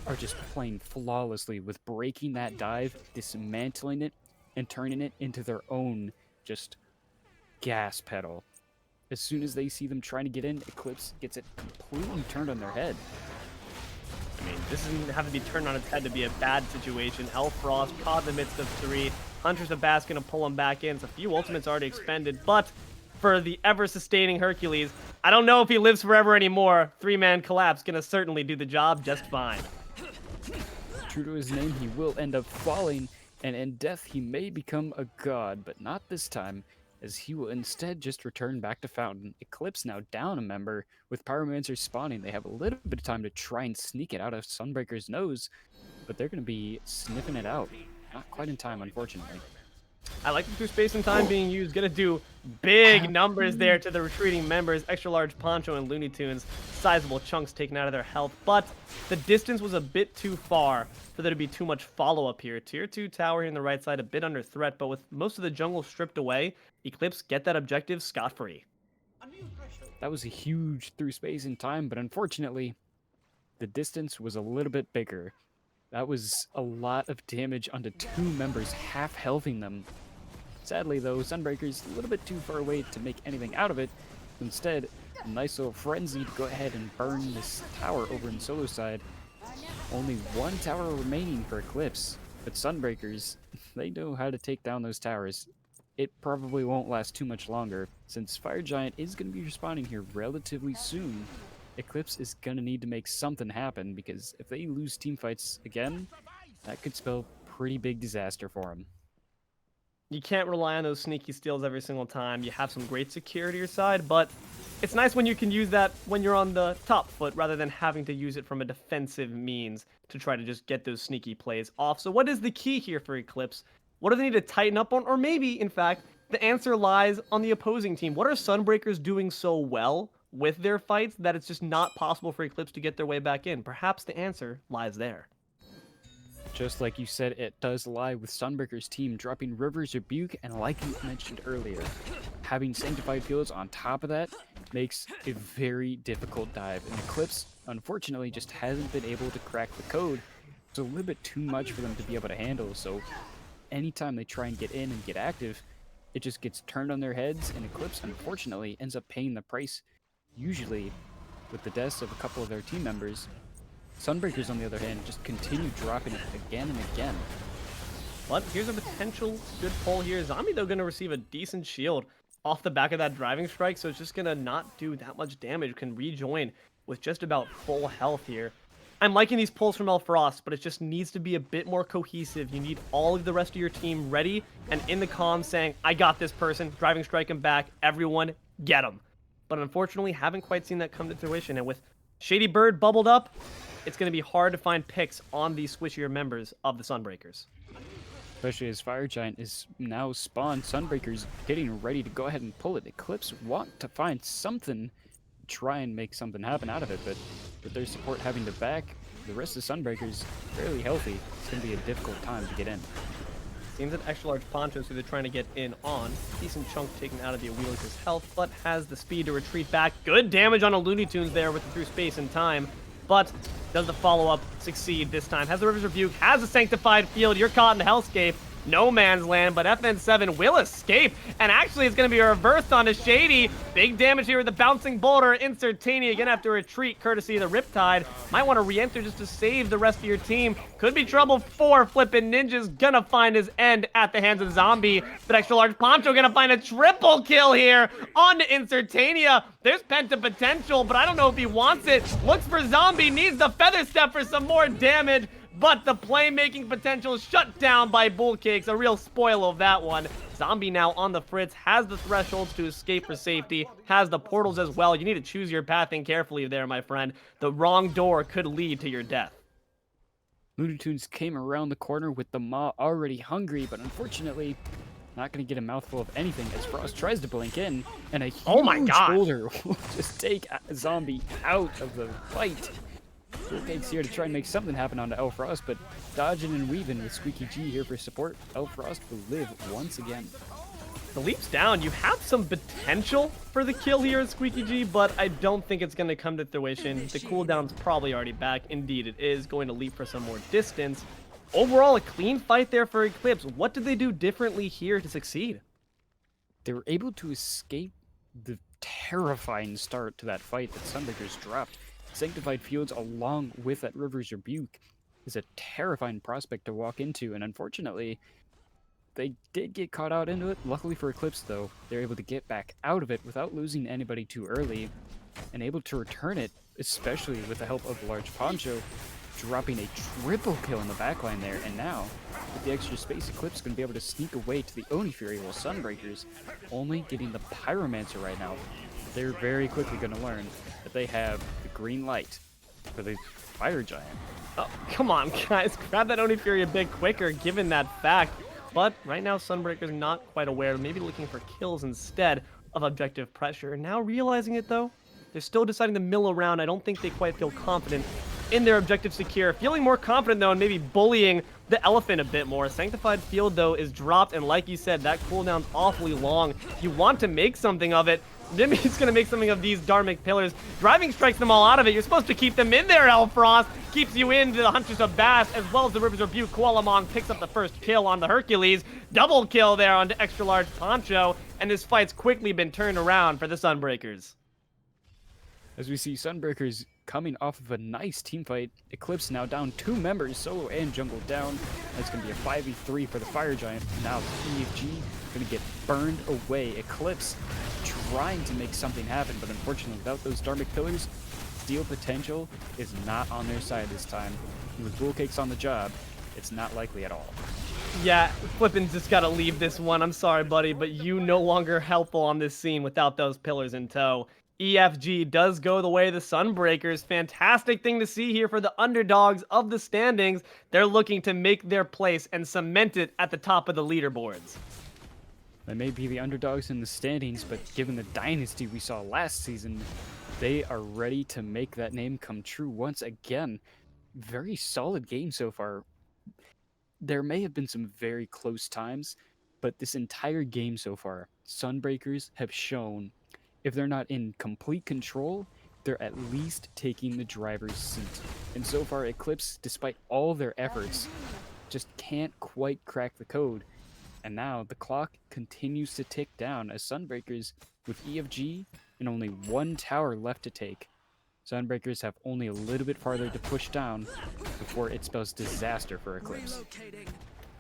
are just playing flawlessly with breaking that dive, dismantling it, and turning it into their own just gas pedal. As soon as they see them trying to get in, Eclipse gets it completely turned on their head. I mean, this doesn't have to be turned on its head to be a bad situation. Hellfrost caught in the midst of 3. Hunter's the Bass gonna pull him back in. So a few ultimates already expended, but for the ever-sustaining Hercules, I don't know if he lives forever anymore. 3-man collapse gonna certainly do the job just fine. True to his name, he will end up falling, and in death he may become a god, but not this time, as he will instead just return back to Fountain. Eclipse now down a member. With Pyromancer spawning, they have a little bit of time to try and sneak it out of Sunbreaker's nose, but they're going to be sniffing it out. Not quite in time, unfortunately. I like the 2 space and time being used. Gonna do big numbers there to the retreating members. XtraLargePoncho and LuneyToons. Sizable chunks taken out of their health, but the distance was a bit too far for there to be too much follow-up here. Tier 2 tower here on the right side, a bit under threat, but with most of the jungle stripped away, Eclipse get that objective scot-free. That was a huge through space and time, but unfortunately, the distance was a little bit bigger. That was a lot of damage onto 2 members, half-healthing them. Sadly, though, Sunbreaker's a little bit too far away to make anything out of it. Instead, a nice little frenzy to go ahead and burn this tower over in Solo's side. Only 1 tower remaining for Eclipse, but Sunbreakers, they know how to take down those towers. It probably won't last too much longer, since Fire Giant is going to be respawning here relatively soon. Eclipse is going to need to make something happen, because if they lose team fights again, that could spell pretty big disaster for them. You can't rely on those sneaky steals every single time. You have some great security on your side, but it's nice when you can use that when you're on the top foot rather than having to use it from a defensive means to try to just get those sneaky plays off. So what is the key here for Eclipse? What do they need to tighten up on? Or maybe, in fact, the answer lies on the opposing team. What are Sunbreakers doing so well with their fights that it's just not possible for Eclipse to get their way back in? Perhaps the answer lies there. Just like you said, it does lie with Sunbreaker's team dropping River's Rebuke, and like you mentioned earlier, having Sanctified Fields on top of that makes a very difficult dive. And Eclipse, unfortunately, just hasn't been able to crack the code. It's a little bit too much for them to be able to handle, so anytime they try and get in and get active, it just gets turned on their heads, and Eclipse, unfortunately, ends up paying the price. Usually, with the deaths of a couple of their team members. Sunbreakers, on the other hand, just continue dropping it again and again. But here's a potential good pull here. Zombie, though, going to receive a decent shield off the back of that driving strike, so it's just going to not do that much damage. Can rejoin with just about full health here. I'm liking these pulls from Frost, but it just needs to be a bit more cohesive. You need all of the rest of your team ready and in the comms saying, I got this person, driving strike him back, everyone, get him. But unfortunately, haven't quite seen that come to fruition. And with ShadyByrd bubbled up, it's going to be hard to find picks on these squishier members of the Sunbreakers. Especially as Fire Giant is now spawned. Sunbreakers getting ready to go ahead and pull it. Eclipse want to find something, try and make something happen out of it, but with their support having to back, the rest of Sunbreakers fairly healthy. It's going to be a difficult time to get in. Seems that XtraLargePoncho, who they're trying to get in on. Decent chunk taken out of the Wheelers' health, but has the speed to retreat back. Good damage on a LuneyToons there with the through space and time. But does the follow-up succeed this time? Has the River's Rebuke, has a Sanctified Field. You're caught in the Hellscape. No man's land, but FN7 will escape. And actually, it's going to be reversed onto Shady. Big damage here with the Bouncing Boulder. Insertania again have to retreat, courtesy of the Riptide. Might want to re-enter just to save the rest of your team. Could be trouble for Flippin' Ninja's gonna find his end at the hands of Zombie. But XtraLargePoncho gonna find a triple kill here on Insertania. There's Penta potential, but I don't know if he wants it. Looks for Zombie, needs the Feather Step for some more damage. But the playmaking potential is shut down by BoolCakes. A real spoil of that one. Zombie now on the fritz, has the thresholds to escape for safety, has the portals as well. You need to choose your pathing carefully there, my friend. The wrong door could lead to your death. LuneyToons came around the corner with the Maw already hungry, but unfortunately, not going to get a mouthful of anything as Frost tries to blink in, and a huge boulder will just take Zombie out of the fight. BoolCakes here to try and make something happen onto Frost, but dodging and weaving with SqueaakyG here for support. Frost will live once again. The leap's down. You have some potential for the kill here at SqueaakyG, but I don't think it's going to come to fruition. The cooldown's probably already back. Indeed, it is going to leap for some more distance. Overall, a clean fight there for Eclipse. What did they do differently here to succeed? They were able to escape the terrifying start to that fight that Sunbreakers dropped. Sanctified Fields along with that River's Rebuke is a terrifying prospect to walk into, and unfortunately, they did get caught out into it. Luckily for Eclipse, though, they're able to get back out of it without losing anybody too early, and able to return it, especially with the help of LargePoncho, dropping a triple kill in the backline there, and now, with the extra space, Eclipse is going to be able to sneak away to the Oni Fury, while Sunbreakers only getting the Pyromancer right now. They're very quickly going to learn that they have the green light for the Fire Giant. Oh, come on, guys. Grab that Oni Fury a bit quicker, given that fact. But right now, Sunbreakers not quite aware, maybe looking for kills instead of objective pressure. Now realizing it, though, they're still deciding to mill around. I don't think they quite feel confident in their objective secure. Feeling more confident, though, and maybe bullying the elephant a bit more. Sanctified Field, though, is dropped, and like you said, that cooldown's awfully long. You want to make something of it. Maybe he's going to make something of these Dharmic Pillars. Driving strikes them all out of it. You're supposed to keep them in there, Frost. Keeps you into the Huntress of Bass, as well as the River's Rebuke. KoalaMang picks up the first kill on the Hercules. Double kill there onto XtraLargePoncho, and this fight's quickly been turned around for the Sunbreakers. As we see Sunbreakers coming off of a nice team fight, Eclipse now down 2 members, solo and jungle down. That's going to be a 5v3 for the Fire Giant. Now EFG going to get burned away. Eclipse trying to make something happen, but unfortunately without those Dharmic Pillars, steal potential is not on their side this time. And with BoolCakes on the job, it's not likely at all. Yeah, Flippin's just got to leave this one. I'm sorry, buddy, but you no longer helpful on this scene without those pillars in tow. EFG does go the way of the Sunbreakers. Fantastic thing to see here for the underdogs of the standings. They're looking to make their place and cement it at the top of the leaderboards. They may be the underdogs in the standings, but given the dynasty we saw last season, they are ready to make that name come true once again. Very solid game so far. There may have been some very close times, but this entire game so far, Sunbreakers have shown if they're not in complete control, they're at least taking the driver's seat. And so far, Eclipse, despite all their efforts, just can't quite crack the code. And now the clock continues to tick down as Sunbreakers, with EFG and only 1 tower left to take, Sunbreakers have only a little bit farther to push down before it spells disaster for Eclipse.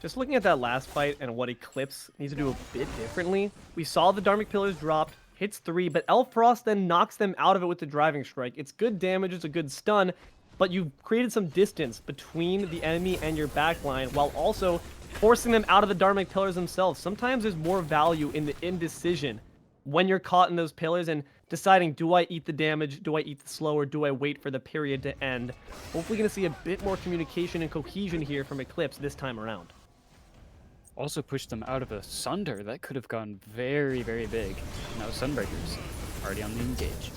Just looking at that last fight and what Eclipse needs to do a bit differently, we saw the Dharmic Pillars dropped, hits 3, but Frost then knocks them out of it with the Driving Strike. It's good damage, it's a good stun, but you've created some distance between the enemy and your backline while also forcing them out of the Dharmic Pillars themselves. Sometimes there's more value in the indecision when you're caught in those pillars and deciding, do I eat the damage, do I eat the slow, or do I wait for the period to end? Hopefully going to see a bit more communication and cohesion here from Eclipse this time around. Also pushed them out of a Sunder. That could have gone very, very big. Now Sunbreakers already on the engage.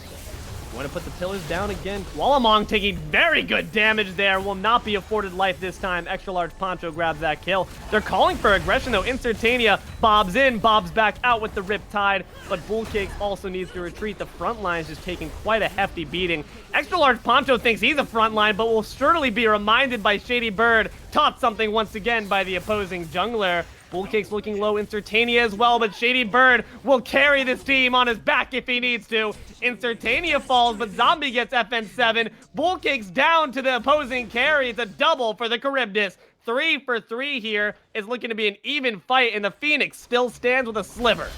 Want to put the pillars down again. KoalaMang taking very good damage there. Will not be afforded life this time. XtraLargePoncho grabs that kill. They're calling for aggression though. Insertania bobs in, bobs back out with the Riptide. But BoolCakes also needs to retreat. The front line is just taking quite a hefty beating. XtraLargePoncho thinks he's a front line, but will surely be reminded by ShadyByrd. Taught something once again by the opposing jungler. BoolCakes looking low, Insertania as well, but ShadyByrd will carry this team on his back if he needs to. Insertania falls, but Zombie gets FN7. BoolCakes down to the opposing carry. It's a double for the Charybdis. 3 for 3 here. Is looking to be an even fight, and the Phoenix still stands with a sliver.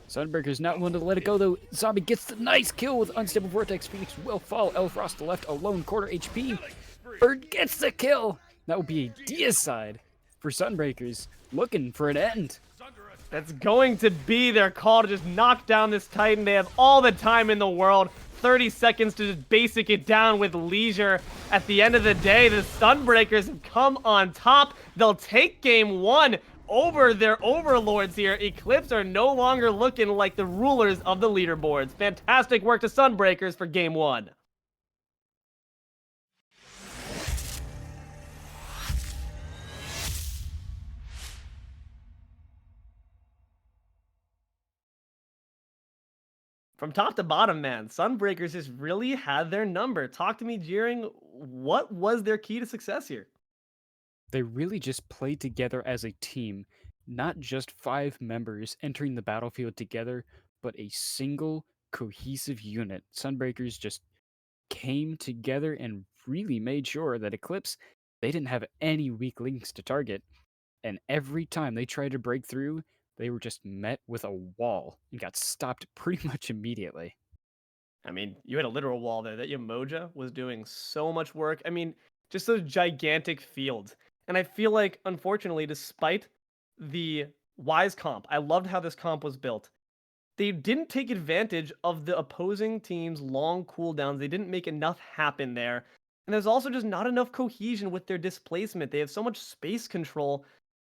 Sunbreaker's not willing to let it go, though. Zombie gets the nice kill with Unstable Vortex. Phoenix will fall. Frost left alone, quarter HP. Bird gets the kill. That will be a deicide for Sunbreakers, looking for an end. That's going to be their call to just knock down this Titan. They have all the time in the world. 30 seconds to just basic it down with leisure. At the end of the day, the Sunbreakers have come on top. They'll take game 1 over their overlords here. Eclipse are no longer looking like the rulers of the leaderboards. Fantastic work to Sunbreakers for game 1. From top to bottom, man, Sunbreakers just really had their number. Talk to me, Jeering. What was their key to success here? They really just played together as a team, not just 5 members entering the battlefield together, but a single cohesive unit. Sunbreakers just came together and really made sure that Eclipse, they didn't have any weak links to target. And every time they tried to break through, they were just met with a wall and got stopped pretty much immediately. I mean, you had a literal wall there. That Yamoja was doing so much work. I mean, just those gigantic fields. And I feel like, unfortunately, despite the Wise comp, I loved how this comp was built. They didn't take advantage of the opposing team's long cooldowns. They didn't make enough happen there. And there's also just not enough cohesion with their displacement. They have so much space control,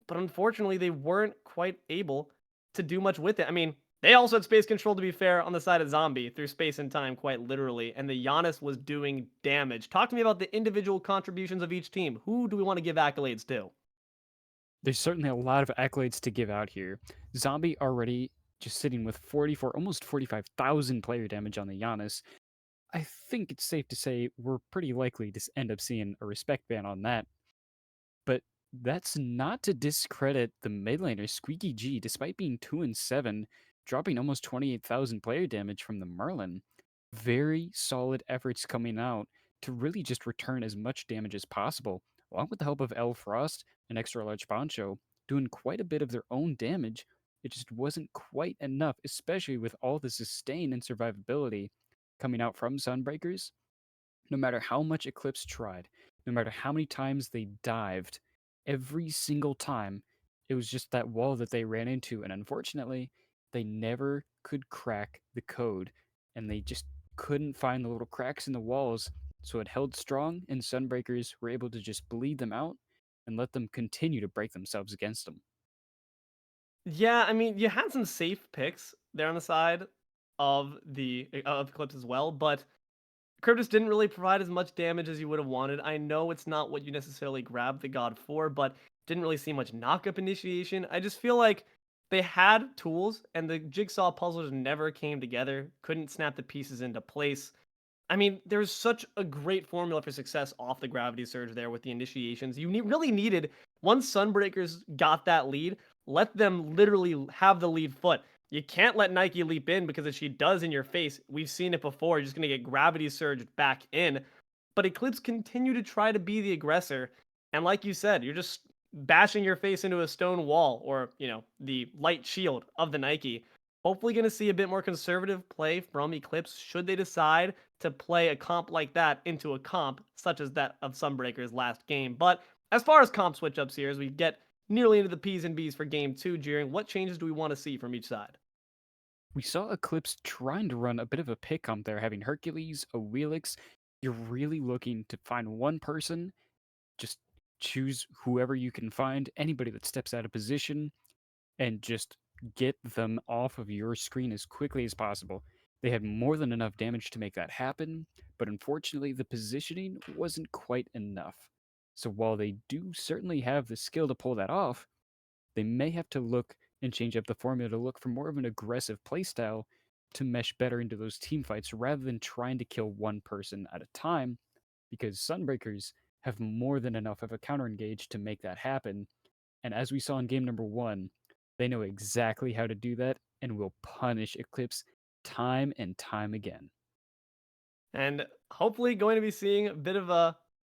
but unfortunately, they weren't quite able to do much with it. I mean, they also had space control, to be fair, on the side of Zombie through space and time, quite literally, and the Giannis was doing damage. Talk to me about the individual contributions of each team. Who do we want to give accolades to? There's certainly a lot of accolades to give out here. Zombie already just sitting with 44, almost 45,000 player damage on the Giannis. I think it's safe to say we're pretty likely to end up seeing a respect ban on that. But that's not to discredit the mid laner SqueaakyG, despite being 2-7, dropping almost 28,000 player damage from the Merlin. Very solid efforts coming out to really just return as much damage as possible, along with the help of Frost and XtraLargePoncho, doing quite a bit of their own damage. It just wasn't quite enough, especially with all the sustain and survivability coming out from Sunbreakers. No matter how much Eclipse tried, no matter how many times they dived, every single time it was just that wall that they ran into. And unfortunately, they never could crack the code. And they just couldn't find the little cracks in the walls. So it held strong, and Sunbreakers were able to just bleed them out and let them continue to break themselves against them. Yeah, I mean, you had some safe picks there on the side of the Eclipse as well, but Curtis didn't really provide as much damage as you would have wanted. I know it's not what you necessarily grabbed the god for, but didn't really see much knockup initiation. I just feel like they had tools, and the jigsaw puzzles never came together, couldn't snap the pieces into place. I mean, there's such a great formula for success off the Gravity Surge there with the initiations. You really needed, once Sunbreakers got that lead, let them literally have the lead foot. You can't let Nike leap in because if she does in your face, we've seen it before, you're just going to get gravity surged back in. But Eclipse continue to try to be the aggressor. And like you said, you're just bashing your face into a stone wall or, the light shield of the Nike. Hopefully going to see a bit more conservative play from Eclipse should they decide to play a comp like that into a comp such as that of Sunbreakers last game. But as far as comp switch ups here, as we get nearly into the P's and B's for game 2, Jeering, what changes do we want to see from each side? We saw Eclipse trying to run a bit of a pick comp there, having Hercules, a Wheelix. You're really looking to find one person, just choose whoever you can find, anybody that steps out of position, and just get them off of your screen as quickly as possible. They had more than enough damage to make that happen, but unfortunately, the positioning wasn't quite enough. So while they do certainly have the skill to pull that off, they may have to look and change up the formula to look for more of an aggressive playstyle to mesh better into those team fights rather than trying to kill one person at a time, because Sunbreakers have more than enough of a counter engage to make that happen. And as we saw in game number 1, they know exactly how to do that and will punish Eclipse time and time again. And hopefully going to be seeing a bit of a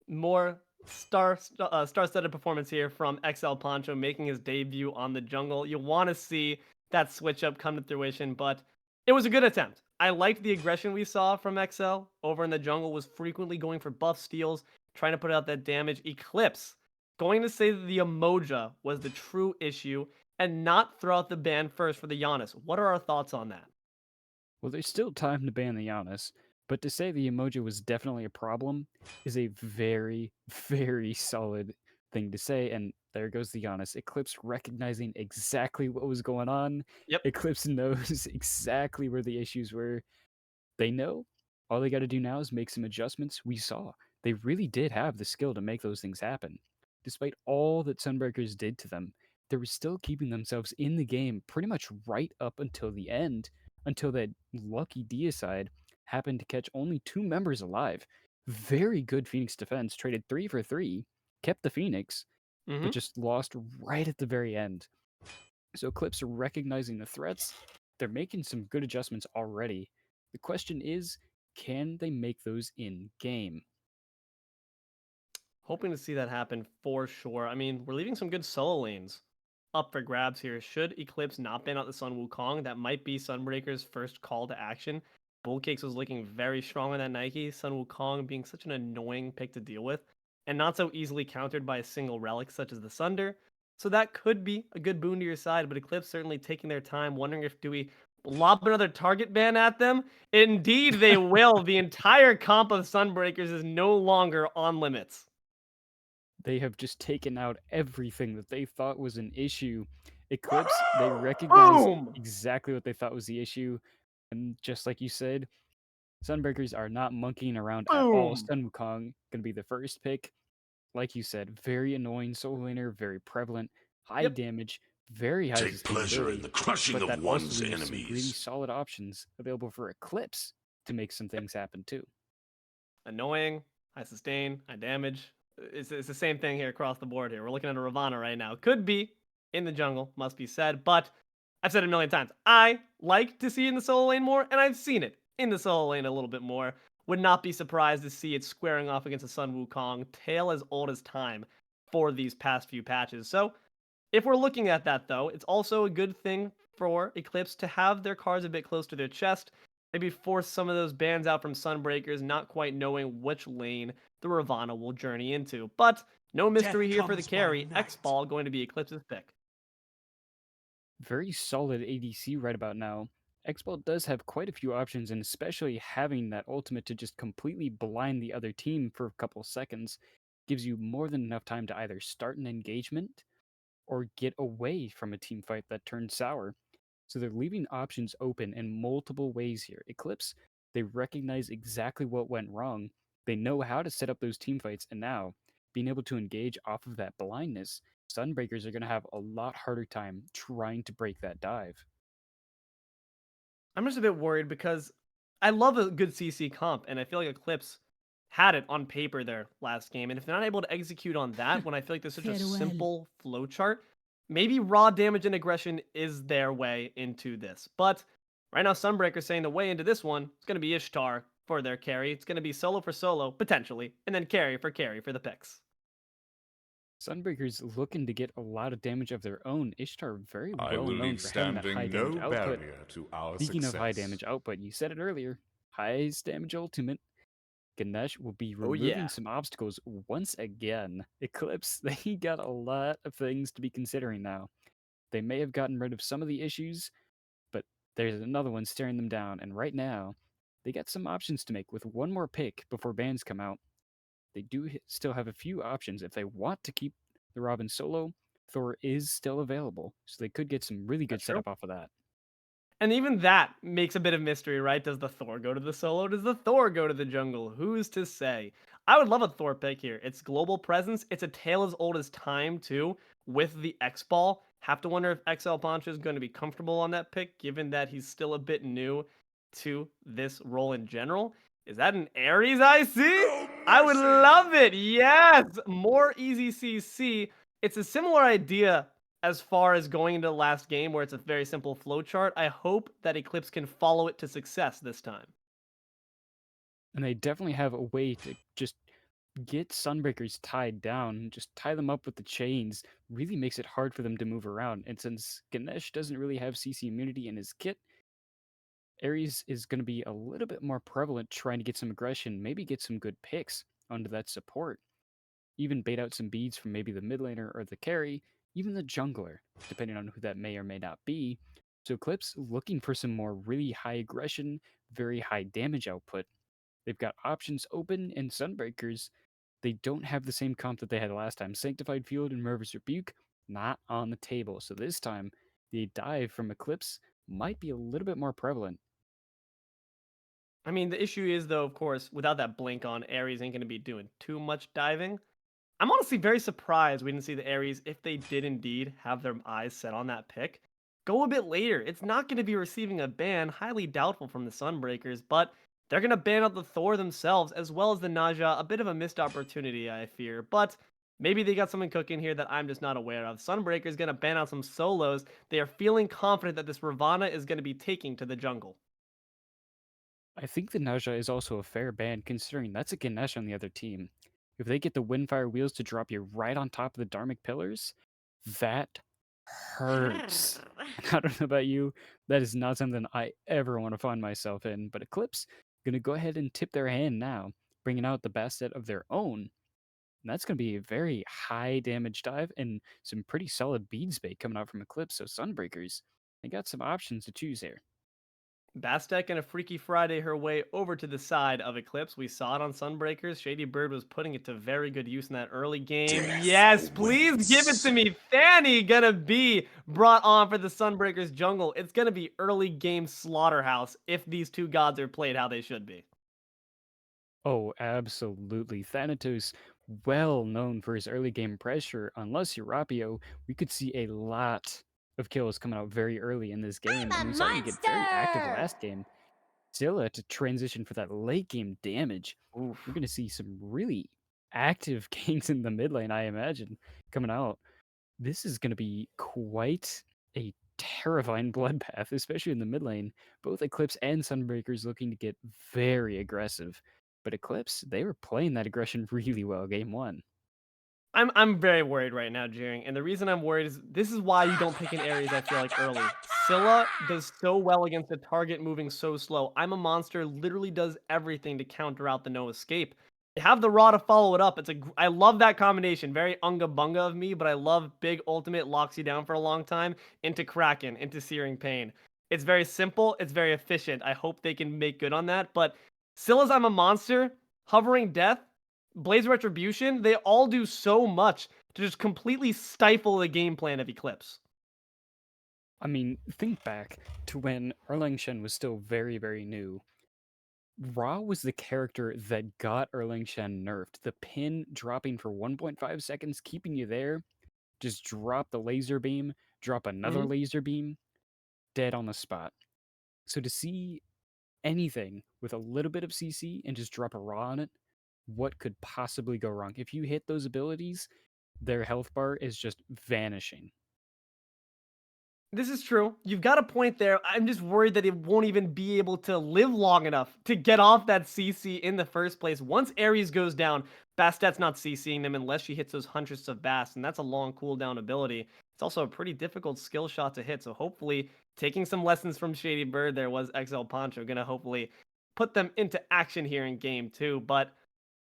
more star-studded performance here from XtraLargePoncho making his debut on the jungle. You want to see that switch up come to fruition, but it was a good attempt. I liked the aggression we saw from XL over in the jungle, was frequently going for buff steals, trying to put out that damage. Eclipse going to say that the Emoja was the true issue and not throw out the ban first for the Giannis. What are our thoughts on that? Well, there's still time to ban the Giannis, but to say the emoji was definitely a problem is a very, very solid thing to say. And there goes the Giannis. Eclipse recognizing exactly what was going on. Yep. Eclipse knows exactly where the issues were. They know. All they got to do now is make some adjustments. We saw they really did have the skill to make those things happen. Despite all that Sunbreakers did to them, they were still keeping themselves in the game pretty much right up until the end, until that lucky deicide happened to catch only 2 members alive. Very good Phoenix defense, traded 3 for 3, kept the Phoenix, but Mm-hmm. just lost right at the very end. So Eclipse are recognizing the threats. They're making some good adjustments already. The question is, can they make those in game? Hoping to see that happen for sure. I mean, we're leaving some good solo lanes up for grabs here. Should Eclipse not ban out the Sun Wukong, that might be Sunbreaker's first call to action. BoolCakes was looking very strong on that Nike. Sun Wukong being such an annoying pick to deal with, and not so easily countered by a single relic such as the Sunder. So that could be a good boon to your side, but Eclipse certainly taking their time, wondering if do we lob another target ban at them? Indeed, they will. The entire comp of Sunbreakers is no longer on limits. They have just taken out everything that they thought was an issue. Eclipse, they recognize Boom! exactly what they thought was the issue. And just like you said, Sunbreakers are not monkeying around at all. Boom! Sun Wukong going to be the first pick. Like you said, very annoying solo laner, very prevalent, high Yep. damage, very high Take pleasure in sustainability. the crushing But of that also one's leaves some really enemies. solid options available for Eclipse to make some Yep. things happen too. Annoying, high sustain, high damage. It's the same thing here across the board here. We're looking at a Ravana right now. Could be in the jungle, must be said, but I've said it a million times. I like to see it in the solo lane more, and I've seen it in the solo lane a little bit more. Would not be surprised to see it squaring off against a Sun Wukong, tale as old as time for these past few patches. So if we're looking at that, though, it's also a good thing for Eclipse to have their cards a bit close to their chest. Maybe force some of those bans out from Sunbreakers, not quite knowing which lane the Ravana will journey into. But no mystery Death here for the comes by carry. night. X-Ball going to be Eclipse's pick. Very solid ADC right about now. Xball does have quite a few options, and especially having that ultimate to just completely blind the other team for a couple seconds gives you more than enough time to either start an engagement or get away from a team fight that turns sour. So they're leaving options open in multiple ways here. Eclipse, they recognize exactly what went wrong. They know how to set up those team fights, and now being able to engage off of that blindness, Sunbreakers are going to have a lot harder time trying to break that dive. I'm just a bit worried because I love a good CC comp, and I feel like Eclipse had it on paper their last game. And if they're not able to execute on that, when I feel like there's such a Farewell. simple flowchart, maybe raw damage and aggression is their way into this. But right now, Sunbreaker's saying the way into this one is going to be Ishtar for their carry. It's going to be solo for solo, potentially, and then carry for the picks. Sunbreaker's looking to get a lot of damage of their own. Ishtar very I well will known leave for having that high standing damage no output. barrier to our Speaking of high success. damage output, you said it earlier, highest damage ultimate. Ganesh will be Oh, removing yeah. some obstacles once again. Eclipse, they got a lot of things to be considering now. They may have gotten rid of some of the issues, but there's another one staring them down, and right now, they got some options to make with one more pick before bans come out. They do still have a few options. If they want to keep the Robin solo, Thor is still available, so they could get some really good That's true. setup off of that. And even that makes a bit of mystery, right? Does the Thor go to the solo? Does the Thor go to the jungle? Who's to say? I would love a Thor pick here. It's global presence. It's a tale as old as time, too, with the X Ball. Have to wonder if XtraLargePoncho is going to be comfortable on that pick, given that he's still a bit new to this role in general. Is that an Ares I see? No I would mercy! love it. Yes, more easy CC. It's a similar idea as far as going into the last game where it's a very simple flowchart. I hope that Eclipse can follow it to success this time. And they definitely have a way to just get Sunbreakers tied down, just tie them up with the chains, really makes it hard for them to move around. And since Ganesh doesn't really have CC immunity in his kit, Ares is going to be a little bit more prevalent trying to get some aggression, maybe get some good picks onto that support. Even bait out some beads from maybe the mid laner or the carry, even the jungler, depending on who that may or may not be. So Eclipse looking for some more really high aggression, very high damage output. They've got options open, and Sunbreakers, they don't have the same comp that they had last time. Sanctified Field and Murderous Rebuke, not on the table. So this time, the dive from Eclipse might be a little bit more prevalent. I mean, the issue is, though, of course, without that blink on, Ares ain't going to be doing too much diving. I'm honestly very surprised we didn't see the Ares, if they did indeed have their eyes set on that pick, go a bit later. It's not going to be receiving a ban, highly doubtful from the Sunbreakers, but they're going to ban out the Thor themselves, as well as the Naja. A bit of a missed opportunity, I fear, but maybe they got something cooking here that I'm just not aware of. Sunbreakers going to ban out some solos. They are feeling confident that this Ravana is going to be taking to the jungle. I think the Naja is also a fair ban, considering that's a Ganesh on the other team. If they get the Windfire Wheels to drop you right on top of the Dharmic Pillars, that hurts. I don't know about you, that is not something I ever want to find myself in, but Eclipse gonna go ahead and tip their hand now, bringing out the bastet of their own. And that's going to be a very high damage dive and some pretty solid beads bait coming out from Eclipse. So Sunbreakers, they got some options to choose here. Bastek and a Freaky Friday her way over to the side of Eclipse. We saw it on Sunbreakers. ShadyByrd was putting it to very good use in that early game. Death Yes, please give it awaits. to me. Fanny gonna be brought on for the Sunbreakers jungle. It's gonna be early game slaughterhouse if these two gods are played how they should be. Oh, absolutely. Thanatos, well known for his early game pressure. Unless you're Rapio, we could see a lot of kills coming out very early in this game, and I'm we a saw him get very active monster! last game. Zilla to transition for that late game damage. We're Oof. going to see some really active ganks in the mid lane, I imagine, coming out. This is going to be quite a terrifying bloodbath, especially in the mid lane. Both Eclipse and Sunbreakers looking to get very aggressive. But Eclipse, they were playing that aggression really well game one. I'm very worried right now, Jeering, and the reason I'm worried is this is why you don't pick an Ares, I feel like, early. Scylla does so well against a target moving so slow. I'm a Monster literally does everything to counter out the no escape. They have the Raw to follow it up. I love that combination. Very unga bunga of me, but I love big ultimate locks you down for a long time into Kraken, into Searing Pain. It's very simple, it's very efficient. I hope they can make good on that, but Scylla's I'm a Monster, Hovering Death, Blaze Retribution, they all do so much to just completely stifle the game plan of Eclipse. I mean, think back to when Erlang Shen was still very, very new. Ra was the character that got Erlang Shen nerfed. The pin dropping for 1.5 seconds, keeping you there. Just drop the laser beam, drop another Mhm. laser beam, dead on the spot. So to see anything with a little bit of CC and just drop a Ra on it, what could possibly go wrong? If you hit those abilities, their health bar is just vanishing. This is true. You've got a point there. I'm just worried that it won't even be able to live long enough to get off that CC in the first place. Once Ares goes down, Bastet's not CCing them unless she hits those Huntress of Bast, and that's a long cooldown ability. It's also a pretty difficult skill shot to hit, so hopefully taking some lessons from ShadyByrd there was XtraLargePoncho gonna hopefully put them into action here in game 2, but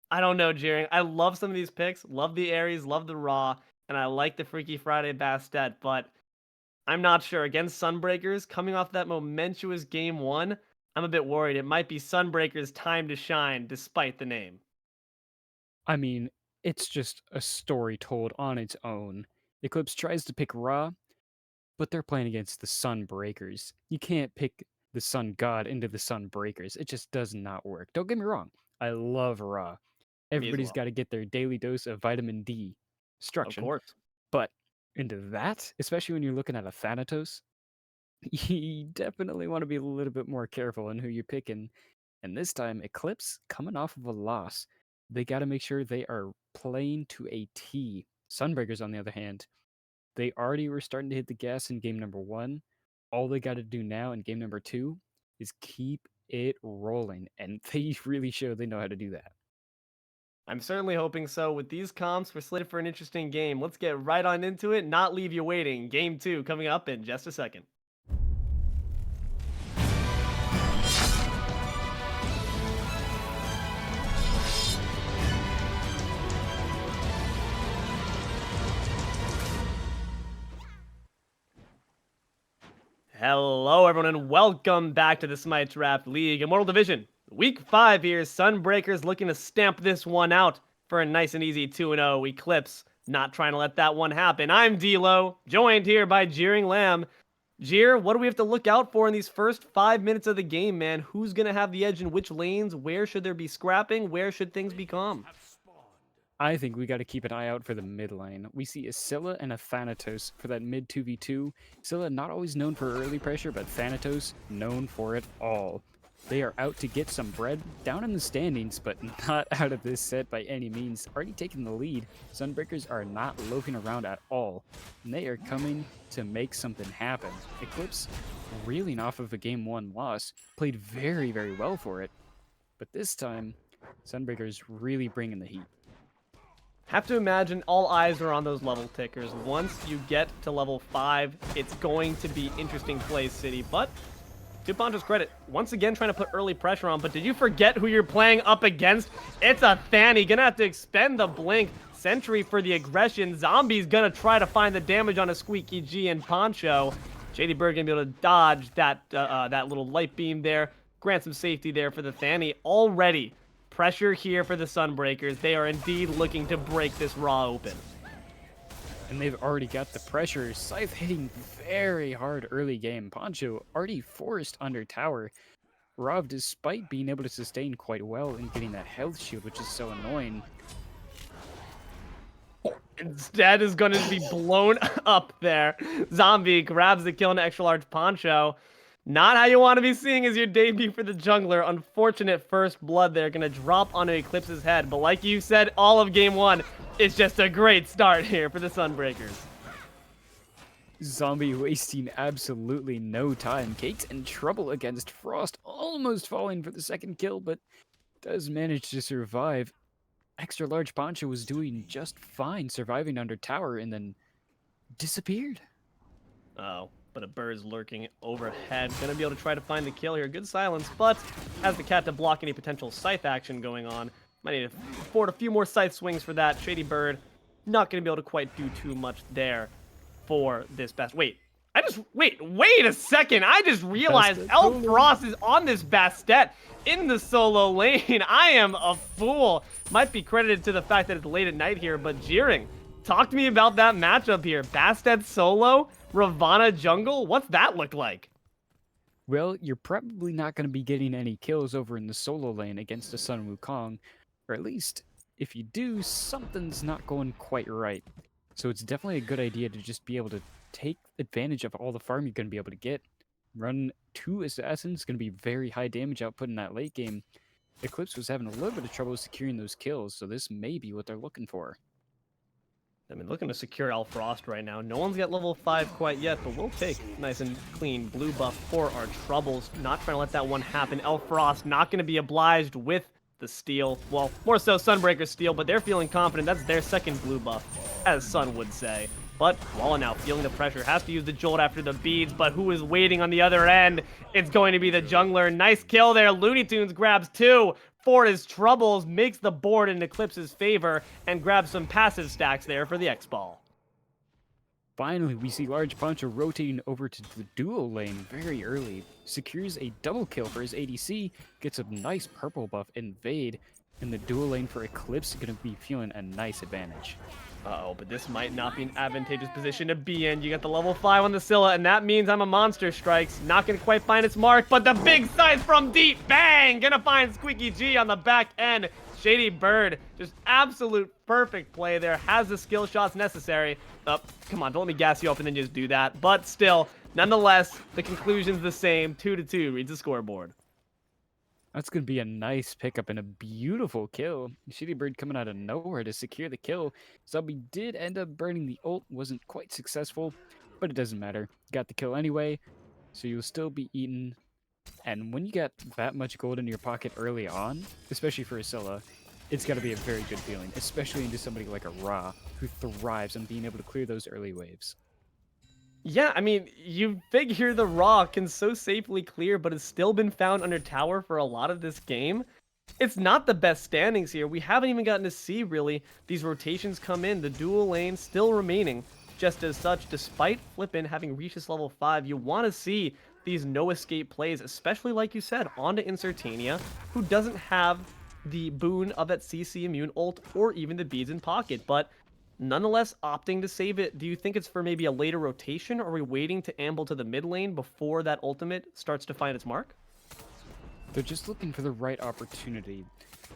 I don't know, Jeering. I love some of these picks, love the Ares, love the Raw, and I like the Freaky Friday Bastet, but I'm not sure. Against Sunbreakers, coming off that momentous game 1, I'm a bit worried. It might be Sunbreakers' time to shine, despite the name. I mean, it's just a story told on its own. Eclipse tries to pick Ra, but they're playing against the Sunbreakers. You can't pick the Sun God into the Sunbreakers. It just does not work. Don't get me wrong. I love Ra. Me as Everybody's well. got to get their daily dose of vitamin D Of destruction. course. But into that, especially when you're looking at a Thanatos, you definitely want to be a little bit more careful in who you're picking. And this time, Eclipse, coming off of a loss, they got to make sure they are playing to a T. Sunbreakers, on the other hand, they already were starting to hit the gas in game number 1. All they got to do now in game number 2 is keep it rolling. And they really show they know how to do that. I'm certainly hoping so. With these comps, we're slated for an interesting game. Let's get right on into it, not leave you waiting. Game 2 coming up in just a second. Hello, everyone, and welcome back to the Smite Draft League Immortal Division. Week 5 here, Sunbreakers looking to stamp this one out for a nice and easy 2-0 Eclipse. Not trying to let that one happen. I'm Deelo, joined here by JeeringLamb. Jeer, what do we have to look out for in these first 5 minutes of the game, man? Who's going to have the edge in which lanes? Where should there be scrapping? Where should things be calm? I think we got to keep an eye out for the mid lane. We see a Scylla and a Thanatos for that mid 2v2. Scylla not always known for early pressure, but Thanatos known for it all. They are out to get some bread down in the standings, but not out of this set by any means. Already taking the lead, Sunbreakers are not loafing around at all, and they are coming to make something happen. Eclipse, reeling off of a game 1 loss, played very, very well for it, but this time, Sunbreakers really bringing the heat. Have to imagine all eyes are on those level tickers. Once you get to level 5, it's going to be interesting plays, City. But to Poncho's credit, once again trying to put early pressure on. But did you forget who you're playing up against? It's a Thani. Gonna have to expend the blink. Sentry for the aggression. Zombie's gonna try to find the damage on a SqueaakyG and Poncho. ShadyByrd gonna be able to dodge that that little light beam there. Grant some safety there for the Thani. Already pressure here for the Sunbreakers. They are indeed looking to break this Raw open. And they've already got the pressure. Scythe hitting very hard early game. Poncho already forced under tower. Rav, despite being able to sustain quite well and getting that health shield, which is so annoying. Instead is going to be blown up there. Zombie grabs the kill into XtraLargePoncho. Not how you want to be seeing as your debut for the jungler. Unfortunate first blood there. Going to drop onto Eclipse's head. But like you said, all of game 1 is just a great start here for the Sunbreakers. Zombie wasting absolutely no time. Cake's in trouble against Frost, almost falling for the second kill, but does manage to survive. XtraLargePoncho was doing just fine surviving under tower and then disappeared. Oh, but a bird's lurking overhead. Gonna be able to try to find the kill here. Good silence, but has the cat to block any potential scythe action going on. Might need to afford a few more scythe swings for that. ShadyByrd not gonna be able to quite do too much there for this best. Wait a second. I just realized Elf Frost is on this Bastet in the solo lane. I am a fool. Might be credited to the fact that it's late at night here, but Jeering, talk to me about that matchup here. Bastet solo, Ravana jungle. What's that look like? Well, you're probably not going to be getting any kills over in the solo lane against a Sun Wukong, or at least, if you do, something's not going quite right. So it's definitely a good idea to just be able to take advantage of all the farm you're going to be able to get. Run 2 assassins, going to be very high damage output in that late game. Eclipse was having a little bit of trouble securing those kills, so this may be what they're looking for. I mean, looking to secure Frost right now. No one's got level 5 quite yet, but we'll take nice and clean blue buff for our troubles. Not trying to let that one happen. Frost not going to be obliged with the steal. Well, more so Sunbreakers steal, but they're feeling confident. That's their second blue buff, as Sun would say. But Koala now feeling the pressure, has to use the jolt after the beads, but who is waiting on the other end? It's going to be the jungler. Nice kill there. LuneyToons grabs 2 for his troubles, makes the board in Eclipse's favor, and grabs some passive stacks there for the X-Ball. Finally, we see LargePoncho rotating over to the duo lane very early, secures a double kill for his ADC, gets a nice purple buff invade, and the duo lane for Eclipse is going to be feeling a nice advantage. Uh-oh, but this might not be an advantageous position to be in. You got the level 5 on the Scylla, and that means I'm a monster strikes. Not going to quite find its mark, but the big size from deep, bang! Gonna find SqueaakyG on the back end. ShadyByrd, just absolute perfect play there. Has the skill shots necessary. Oh, come on, don't let me gas you up and then just do that. But still, nonetheless, the conclusion's the same. 2-2 reads the scoreboard. That's going to be a nice pickup and a beautiful kill. ShadyByrd coming out of nowhere to secure the kill. Zombie did end up burning the ult, wasn't quite successful, but it doesn't matter. Got the kill anyway, so you'll still be eaten. And when you get that much gold in your pocket early on, especially for a Scylla, it's got to be a very good feeling, especially into somebody like a Ra, who thrives on being able to clear those early waves. Yeah, I mean, you figure the Raw can so safely clear, but it's still been found under tower for a lot of this game. It's not the best standings here. We haven't even gotten to see, really, these rotations come in. The dual lane still remaining. Just as such, despite Flippin having reached this level 5, you want to see these no-escape plays, especially, like you said, onto Insertania, who doesn't have the boon of that CC immune ult or even the beads in pocket, but nonetheless opting to save it. Do you think it's for maybe a later rotation, or are we waiting to amble to the mid lane before that ultimate starts to find its mark? They're just looking for the right opportunity.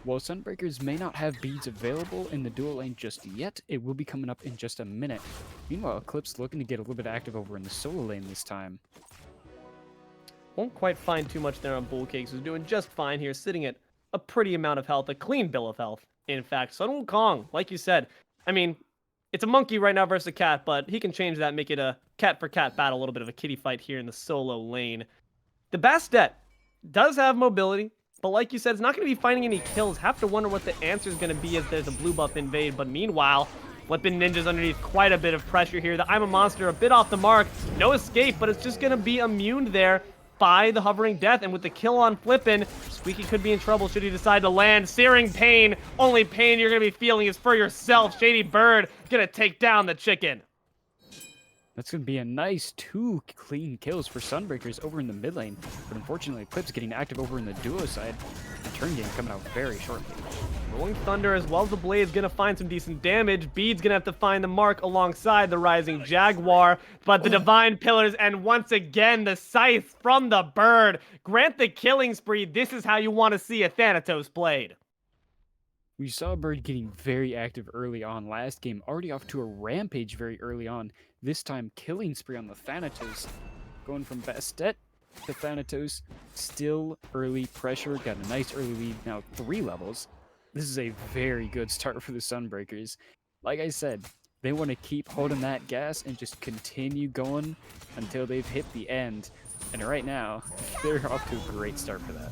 While Sunbreakers may not have beads available in the dual lane just yet, it will be coming up in just a minute. Meanwhile, Eclipse looking to get a little bit active over in the solo lane this time. Won't quite find too much there on BoolCakes, who's doing just fine here, sitting at a pretty amount of health, a clean bill of health. In fact, Sun Wukong, like you said, I mean, it's a monkey right now versus a cat, but he can change that, make it a cat-for-cat battle, a little bit of a kitty fight here in the solo lane. The Bastet does have mobility, but like you said, it's not going to be finding any kills. Have to wonder what the answer is going to be as there's a blue buff invade, but meanwhile, Flippin' Ninja's underneath quite a bit of pressure here. The I'm a Monster a bit off the mark. No escape, but it's just going to be immune there by the hovering death, and with the kill on Flippin', Squeaky could be in trouble should he decide to land. Searing pain. Only pain you're going to be feeling is for yourself. ShadyByrd going to take down the chicken. That's going to be a nice 2 clean kills for Sunbreakers over in the mid lane, but unfortunately Eclipse getting active over in the duo side. The turn game coming out very shortly. Rolling Thunder as well as the Blade's going to find some decent damage. Bede's going to have to find the mark alongside the Rising Jaguar. But the Divine Pillars, and once again, the Scythe from the Bird. Grant the killing spree. This is how you want to see a Thanatos played. We saw Bird getting very active early on last game, already off to a rampage very early on. This time, killing spree on the Thanatos. Going from Bastet to Thanatos. Still early pressure. Got a nice early lead, now 3 levels. This is a very good start for the Sunbreakers. Like I said, they want to keep holding that gas and just continue going until they've hit the end. And right now, they're off to a great start for that.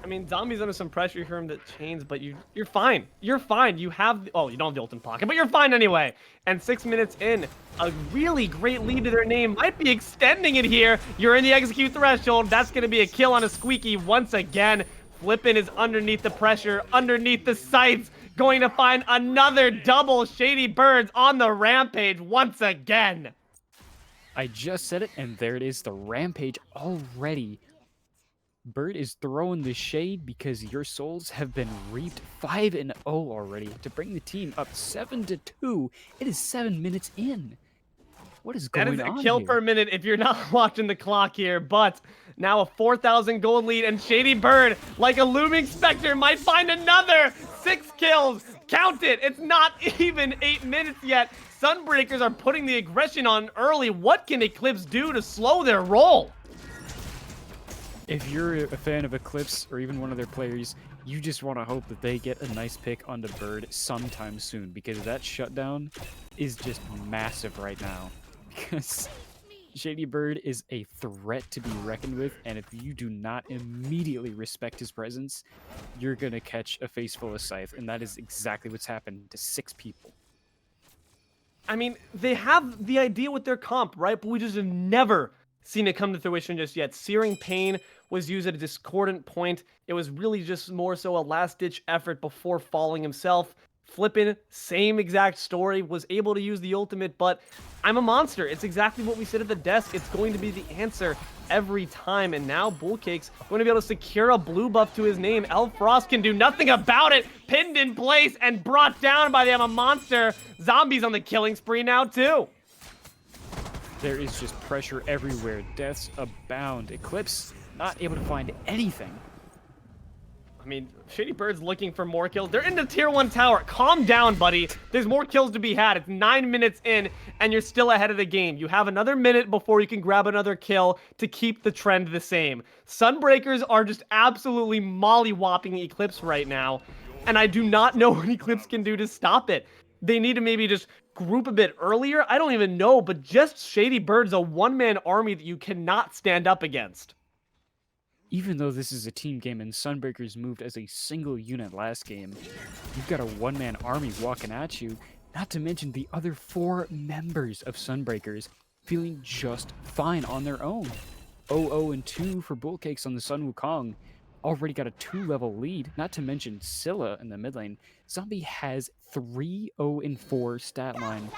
I mean, Zombie's under some pressure here from the chains, but you're fine. You're fine. You have... Oh, you don't have the ult in pocket, but you're fine anyway. And 6 minutes in, a really great lead to their name. Might be extending it here. You're in the execute threshold. That's going to be a kill on a Squeaky once again. Flippin' is underneath the pressure, underneath the sights. Going to find another double. ShadyByrd's on the rampage once again. I just said it, and there it is, the rampage already. Bird is throwing the shade because your souls have been reaped 5-0 already to bring the team up 7-2. It is 7 minutes in. What is going on? That is a kill per minute if you're not watching the clock here, but now a 4,000 gold lead, and ShadyByrd, like a looming specter, might find another 6 kills. Count it. It's not even 8 minutes yet. Sunbreakers are putting the aggression on early. What can Eclipse do to slow their roll? If you're a fan of Eclipse or even one of their players, You just want to hope that they get a nice pick onto Bird sometime soon, because that shutdown is just massive right now. Because ShadyByrd is a threat to be reckoned with, and if you do not immediately respect his presence, you're going to catch a face full of Scythe, and that is exactly what's happened to 6 people. I mean, they have the idea with their comp, right? But we just have never seen it come to fruition just yet. Searing Pain was used at a discordant point. It was really just more so a last-ditch effort before falling himself. Flippin', same exact story, was able to use the ultimate, but I'm a monster. It's exactly what we said at the desk. It's going to be the answer every time, and now BoolCakes going to be able to secure a blue buff to his name. Frost can do nothing about it. Pinned in place and brought down by the I'm a monster. Zombies on the killing spree now, too. There is just pressure everywhere. Deaths abound. Eclipse not able to find anything. I mean, ShadyByrd's looking for more kills. They're in the tier 1 tower. Calm down, buddy. There's more kills to be had. It's 9 minutes in, and you're still ahead of the game. You have another minute before you can grab another kill to keep the trend the same. Sunbreakers are just absolutely mollywopping Eclipse right now, and I do not know what Eclipse can do to stop it. They need to maybe just group a bit earlier. I don't even know, but just ShadyByrd's a one-man army that you cannot stand up against. Even though this is a team game and Sunbreakers moved as a single unit last game, you've got a one-man army walking at you, not to mention the other 4 members of Sunbreakers feeling just fine on their own. 0-0-2 for BoolCakes on the Sun Wukong. Already got a 2-level lead, not to mention Scylla in the mid lane. Zombie has 3-0-4 stat line.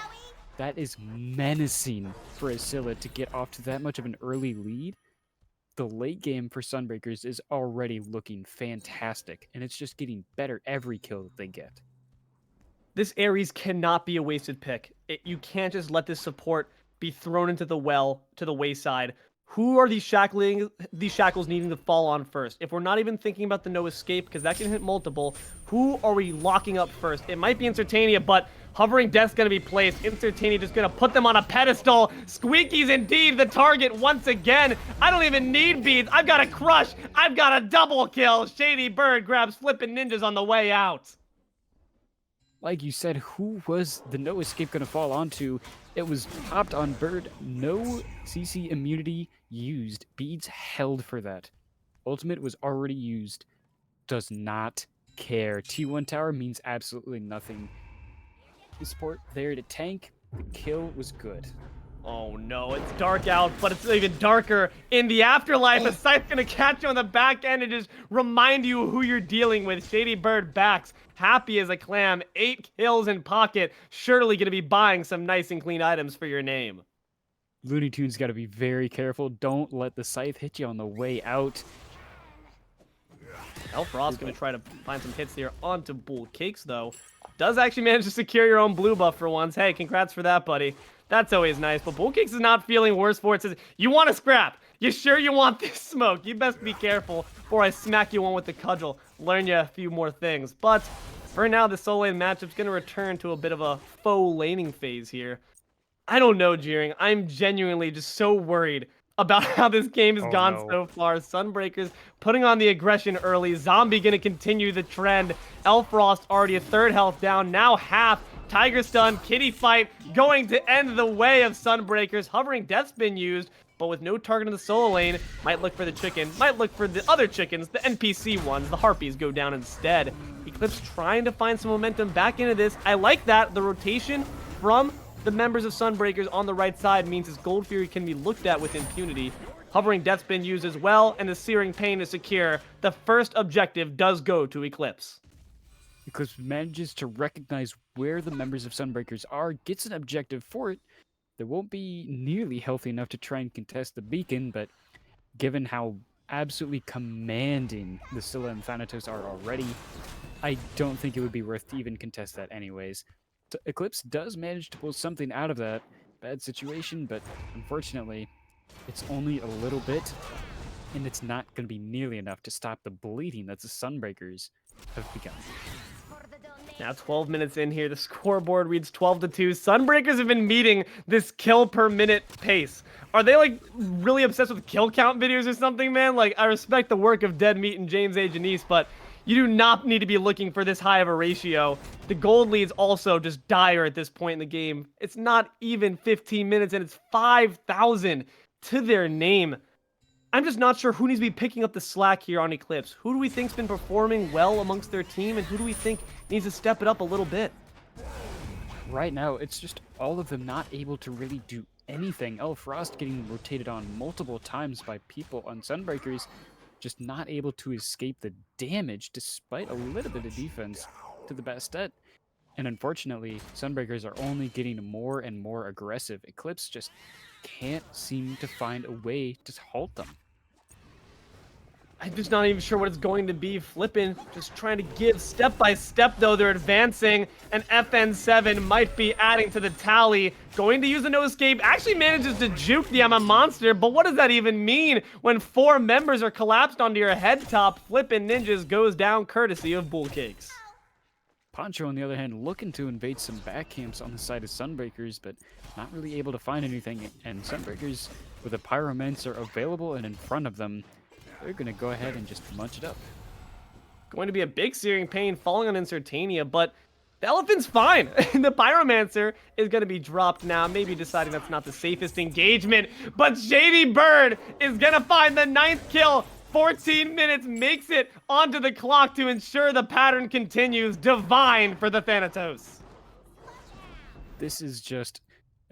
That is menacing for a Scylla to get off to that much of an early lead. The late game for Sunbreakers is already looking fantastic, and it's just getting better every kill that they get. This Ares cannot be a wasted pick. You can't just let this support be thrown into the well, to the wayside. Who are these shackles needing to fall on first? If we're not even thinking about the no escape, because that can hit multiple, who are we locking up first? It might be Insertania, but Hovering Death's going to be placed. Insertania just going to put them on a pedestal. Squeaky's indeed the target once again. I don't even need beads. I've got a crush. I've got a double kill. ShadyByrd grabs flippin' ninjas on the way out. Like you said, who was the no escape going to fall onto? It was popped on Bird. No CC immunity used. Beads held for that. Ultimate was already used. Does not care. T1 tower means absolutely nothing. The support there to tank. The kill was good. Oh no, it's dark out, but it's even darker in the afterlife. A Scythe's gonna catch you on the back end and just remind you who you're dealing with. ShadyByrd backs, happy as a clam, 8 kills in pocket. Surely gonna be buying some nice and clean items for your name. LuneyToons got to be very careful. Don't let the Scythe hit you on the way out. Frost gonna try to find some hits here onto BoolCakes though. Does actually manage to secure your own blue buff for once. Hey, congrats for that, buddy. That's always nice, but BoolCakes is not feeling worse for it. Says, you want to scrap? You sure you want this smoke? You best be careful before I smack you one with the cudgel. Learn you a few more things. But for now, the solo lane matchup's going to return to a bit of a faux laning phase here. I don't know, Jeering. I'm genuinely just so worried about how this game has gone so far. Sunbreakers putting on the aggression early. Zombie going to continue the trend. Frost already a 3rd health down, now half. Tiger stun, kitty fight, going to end the way of Sunbreakers. Hovering Death's been used, but with no target in the solo lane, might look for the chicken, might look for the other chickens, the NPC ones. The harpies go down instead. Eclipse trying to find some momentum back into this. I like that. The rotation from the members of Sunbreakers on the right side means his Gold Fury can be looked at with impunity. Hovering Death's been used as well, and the Searing Pain is secure. The first objective does go to Eclipse. Eclipse manages to recognize where the members of Sunbreakers are, gets an objective for it. They won't be nearly healthy enough to try and contest the beacon, but given how absolutely commanding the Scylla and Thanatos are already, I don't think it would be worth to even contest that anyways. So Eclipse does manage to pull something out of that bad situation, but unfortunately, it's only a little bit, and it's not going to be nearly enough to stop the bleeding that the Sunbreakers have begun. Now 12 minutes in here, the scoreboard reads 12-2. Sunbreakers have been meeting this kill per minute pace. Are they like really obsessed with kill count videos or something, man? Like, I respect the work of Dead Meat and James A. Janice, but You do not need to be looking for this high of a ratio. The gold lead's also just dire at this point in the game. It's not even 15 minutes, and it's 5,000 to their name. I'm just not sure who needs to be picking up the slack here on Eclipse. Who do we think's been performing well amongst their team, and who do we think needs to step it up a little bit? Right now, it's just all of them not able to really do anything. Frost getting rotated on multiple times by people on Sunbreakers, just not able to escape the damage despite a little bit of defense to the Bastet. And unfortunately, Sunbreakers are only getting more and more aggressive. Eclipse just can't seem to find a way to halt them. I'm just not even sure what it's going to be. Flippin', just trying to give step by step, though. They're advancing, and FN7 might be adding to the tally. Going to use a no escape, actually manages to juke the Monster, but what does that even mean when 4 members are collapsed onto your head top? Flippin' Ninjas goes down courtesy of BoolCakes. Poncho, on the other hand, looking to invade some back camps on the side of Sunbreakers, but not really able to find anything. And Sunbreakers, with a Pyromancer available and in front of them, they're going to go ahead and just munch it up. Going to be a big searing pain falling on Insertania, but the elephant's fine. The Pyromancer is going to be dropped now, maybe deciding that's not the safest engagement, but ShadyByrd is going to find the 9th kill. 14 minutes makes it onto the clock to ensure the pattern continues. Divine for the Thanatos. This is just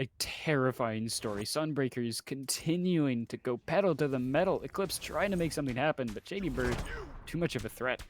a terrifying story. Sunbreakers continuing to go pedal to the metal. Eclipse trying to make something happen, but ShadyByrd, too much of a threat.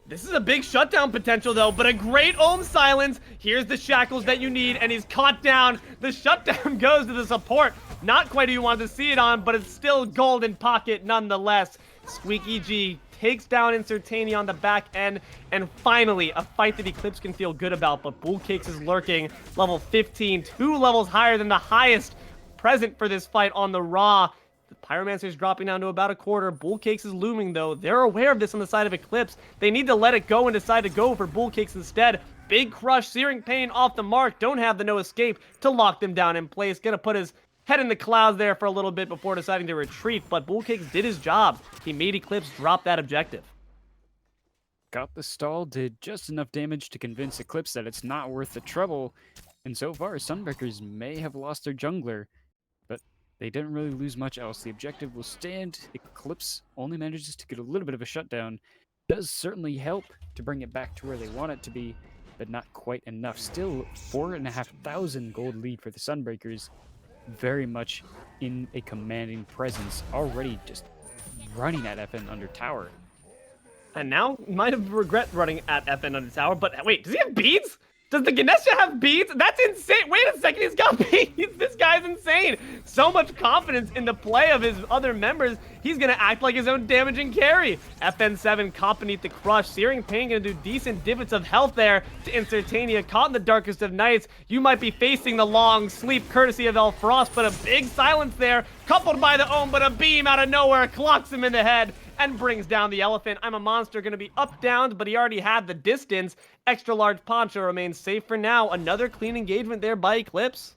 This is a big shutdown potential, though, but a great Ohm Silence. Here's the shackles that you need, and he's caught down. The shutdown goes to the support. Not quite who you wanted to see it on, but it's still golden pocket nonetheless. SqueaakyG takes down Insertania on the back end, and finally, a fight that Eclipse can feel good about, but BoolCakes is lurking. Level 15, 2 levels higher than the highest present for this fight on the Raw. The Pyromancer is dropping down to about a quarter. BoolCakes is looming, though. They're aware of this on the side of Eclipse. They need to let it go and decide to go for BoolCakes instead. Big crush, searing pain off the mark. Don't have the no escape to lock them down in place. Gonna put his head in the clouds there for a little bit before deciding to retreat, but BoolCakes did his job. He made Eclipse drop that objective. Got the stall, did just enough damage to convince Eclipse that it's not worth the trouble, and so far, Sunbreakers may have lost their jungler, but they didn't really lose much else. The objective will stand. Eclipse only manages to get a little bit of a shutdown. Does certainly help to bring it back to where they want it to be, but not quite enough. Still, 4,500 gold lead for the Sunbreakers. Very much in a commanding presence, already just running at FN under tower. And now, might have regret running at FN under tower, but wait, does he have beads? Does the Ganesha have beads? That's insane. Wait a second, he's got beads. This guy's insane. So much confidence in the play of his other members. He's going to act like his own damaging carry. FN7 caught beneath the crush. Searing Pain going to do decent divots of health there to Insertania. Caught in the darkest of nights. You might be facing the long sleep courtesy of Frost, but a big silence there. Coupled by the Ohm, but a beam out of nowhere clocks him in the head and brings down the elephant. I'm a monster going to be up down, but he already had the distance. XtraLargePoncho remains safe for now. Another clean engagement there by Eclipse.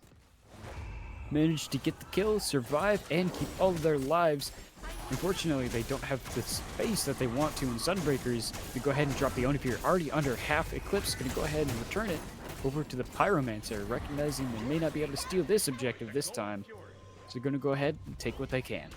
Managed to get the kill, survive, and keep all of their lives. Unfortunately, they don't have the space that they want to in Sunbreakers to go ahead and drop the Own. If you're already under half, Eclipse going to go ahead and return it over to the Pyromancer, recognizing they may not be able to steal this objective this time. So they're going to go ahead and take what they can.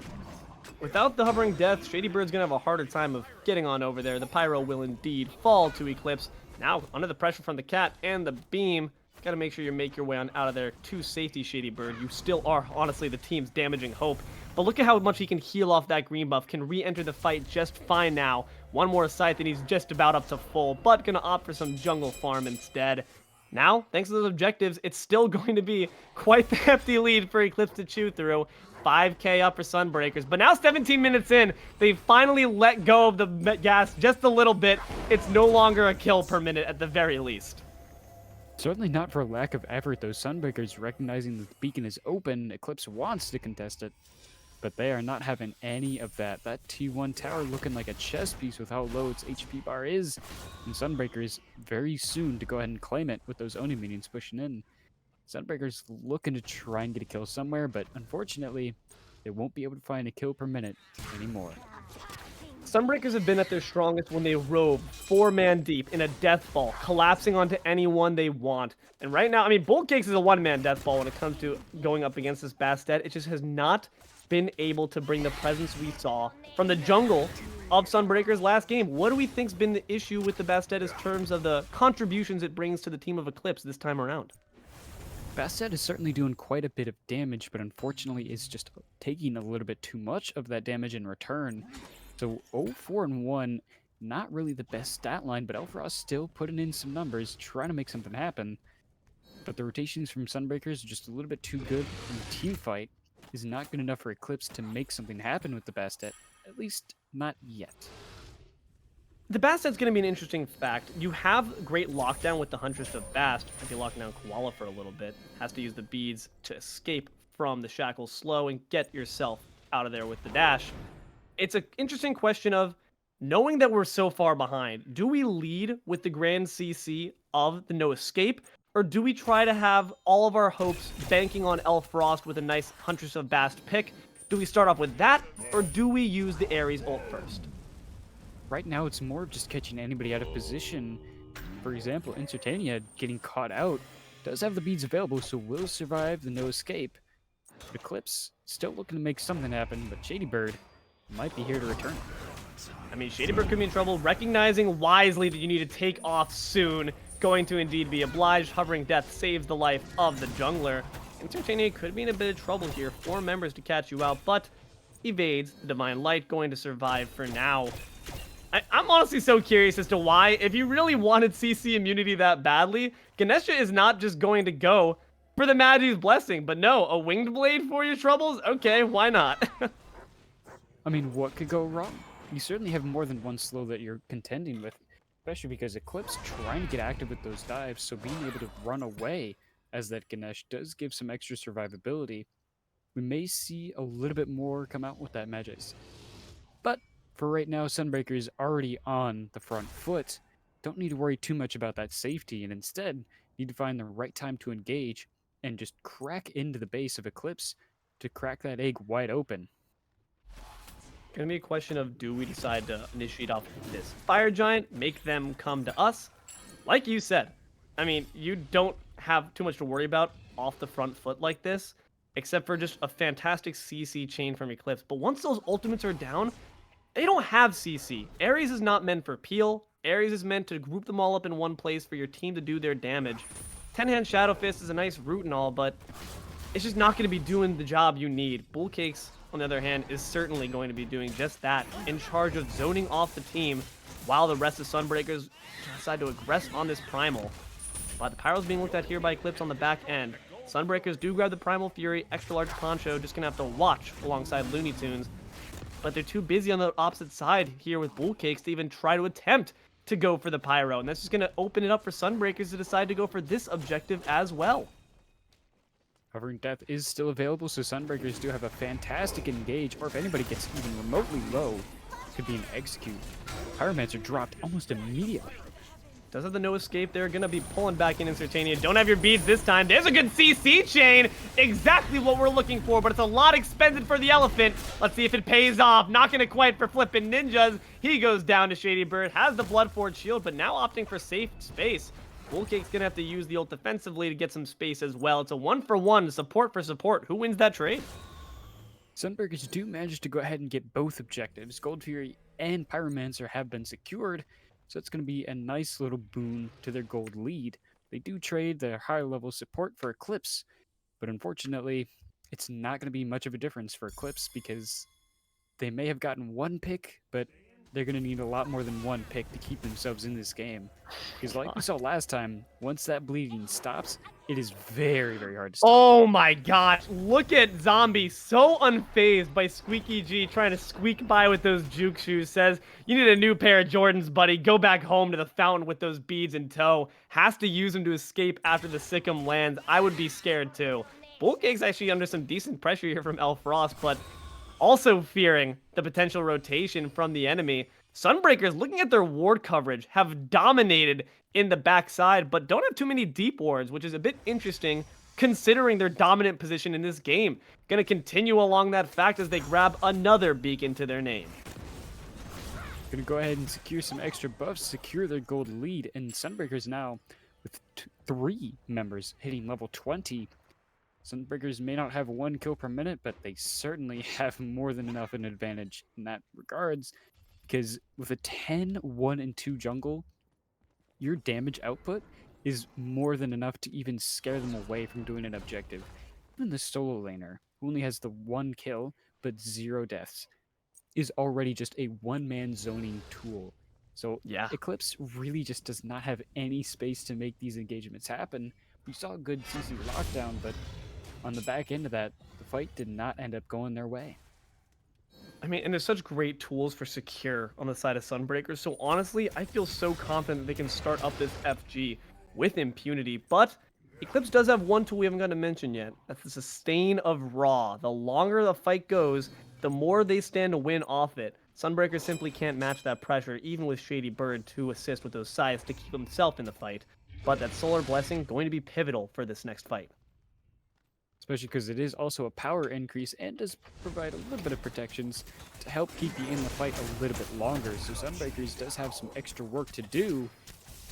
Without the hovering death, ShadyByrd's going to have a harder time of getting on over there. The Pyro will indeed fall to Eclipse. Now, under the pressure from the cat and the beam, got to make sure you make your way on out of there to safety, ShadyByrd. You still are, honestly, the team's damaging hope. But look at how much he can heal off that green buff. Can re-enter the fight just fine now. One more sight and he's just about up to full, but going to opt for some jungle farm instead. Now, thanks to those objectives, it's still going to be quite the hefty lead for Eclipse to chew through. 5k up for Sunbreakers, but now 17 minutes in, they finally let go of the gas just a little bit. It's no longer a kill per minute at the very least. Certainly not for lack of effort, though. Sunbreakers, recognizing that the beacon is open, Eclipse wants to contest it, but they are not having any of that. That T1 tower looking like a chess piece with how low its HP bar is, and Sunbreakers very soon to go ahead and claim it with those Oni minions pushing in. Sunbreakers looking to try and get a kill somewhere, but unfortunately, they won't be able to find a kill per minute anymore. Sunbreakers have been at their strongest when they rove 4-man deep in a death ball, collapsing onto anyone they want. And right now, I mean, BoolCakes is a 1-man death ball when it comes to going up against this Bastet. It just has not been able to bring the presence we saw from the jungle of Sunbreakers last game. What do we think's been the issue with the Bastet in terms of the contributions it brings to the team of Eclipse this time around? Bastet is certainly doing quite a bit of damage, but unfortunately is just taking a little bit too much of that damage in return. So 0-4-1, not really the best stat line, but Elfrost still putting in some numbers, trying to make something happen. But the rotations from Sunbreakers are just a little bit too good, and the team fight is not good enough for Eclipse to make something happen with the Bastet, at least not yet. The Bastet's going to be an interesting fact. You have great lockdown with the Huntress of Bast. If you lock down Koala for a little bit, has to use the beads to escape from the shackles slow and get yourself out of there with the dash. It's an interesting question of, knowing that we're so far behind, do we lead with the grand CC of the no escape, or do we try to have all of our hopes banking on Elfrost with a nice Huntress of Bast pick? Do we start off with that, or do we use the Ares ult first? Right now, it's more of just catching anybody out of position. For example, Insertania getting caught out does have the beads available, so will survive the no escape. But Eclipse still looking to make something happen, but ShadyByrd might be here to return. I mean, ShadyByrd could be in trouble, recognizing wisely that you need to take off soon. Going to indeed be obliged. Hovering Death saves the life of the jungler. Insertania could be in a bit of trouble here. 4 members to catch you out, but evades the Divine Light, going to survive for now. I'm honestly so curious as to why, if you really wanted CC immunity that badly, Ganesha is not just going to go for the Magi's Blessing. But no, a Winged Blade for your troubles? Okay, why not? I mean, what could go wrong? You certainly have more than one slow that you're contending with, especially because Eclipse trying to get active with those dives, so being able to run away as that Ganesh does give some extra survivability. We may see a little bit more come out with that Magis. But for right now, Sunbreaker is already on the front foot. Don't need to worry too much about that safety, and instead need to find the right time to engage and just crack into the base of Eclipse to crack that egg wide open. Gonna be a question of, do we decide to initiate off this Fire Giant, make them come to us? Like you said, I mean, you don't have too much to worry about off the front foot like this, except for just a fantastic CC chain from Eclipse. But once those ultimates are down, they don't have CC. Ares is not meant for peel. Ares is meant to group them all up in one place for your team to do their damage. 10-hand Shadow Fist is a nice root and all, but it's just not going to be doing the job you need. BoolCakes, on the other hand, is certainly going to be doing just that, in charge of zoning off the team, while the rest of Sunbreakers decide to aggress on this Primal. But the Pyro's being looked at here by Eclipse on the back end. Sunbreakers do grab the Primal Fury. XtraLargePoncho just going to have to watch alongside LuneyToons. But they're too busy on the opposite side here with BoolCakes to even try to attempt to go for the Pyro. And that's just going to open it up for Sunbreakers to decide to go for this objective as well. Hovering Death is still available, so Sunbreakers do have a fantastic engage, or if anybody gets even remotely low, could be an execute. Pyromancer dropped almost immediately. Does have the no escape. They're going to be pulling back in Insertania. Don't have your beads this time. There's a good CC chain. Exactly what we're looking for, but it's a lot expensive for the elephant. Let's see if it pays off. Not going to quite for flipping ninjas. He goes down to ShadyByrd. Has the Bloodforge shield, but now opting for safe space. BoolCakes going to have to use the ult defensively to get some space as well. It's a 1-for-1, support for support. Who wins that trade? Sunbreakers do manage to go ahead and get both objectives. Gold Fury and Pyromancer have been secured, so it's going to be a nice little boon to their gold lead. They do trade their higher level support for Eclipse, but unfortunately, it's not going to be much of a difference for Eclipse because they may have gotten one pick, but they're going to need a lot more than one pick to keep themselves in this game. Because like we saw last time, once that bleeding stops, it is very, very hard to stop. Oh my gosh, look at Zombie, so unfazed by SqueaakyG trying to squeak by with those juke shoes. Says, you need a new pair of Jordans, buddy. Go back home to the fountain with those beads in tow. Has to use them to escape after the Sikkim lands. I would be scared too. BoolCakes actually under some decent pressure here from Elfrost, but also fearing the potential rotation from the enemy. Sunbreakers, looking at their ward coverage, have dominated in the backside, but don't have too many deep wards, which is a bit interesting considering their dominant position in this game. Going to continue along that fact as they grab another beacon to their name. Gonna go ahead and secure some extra buffs, secure their gold lead, and Sunbreakers now with 3 members hitting level 20. Sunbreakers may not have 1 kill per minute, but they certainly have more than enough an advantage in that regards, because with a 10, 1, and 2 jungle, your damage output is more than enough to even scare them away from doing an objective. Even the solo laner, who only has the 1 kill but 0 deaths, is already just a one-man zoning tool. So Yeah. Eclipse really just does not have any space to make these engagements happen. We saw a good CC lockdown, but on the back end of that, the fight did not end up going their way. I mean, and there's such great tools for secure on the side of Sunbreakers. So honestly, I feel so confident they can start up this FG with impunity. But Eclipse does have one tool we haven't got to mention yet. That's the sustain of Raw. The longer the fight goes, the more they stand to win off it. Sunbreakers simply can't match that pressure, even with ShadyByrd to assist with those scythes to keep himself in the fight. But that Solar Blessing going to be pivotal for this next fight. Especially because it is also a power increase and does provide a little bit of protections to help keep you in the fight a little bit longer. So Sunbreakers does have some extra work to do,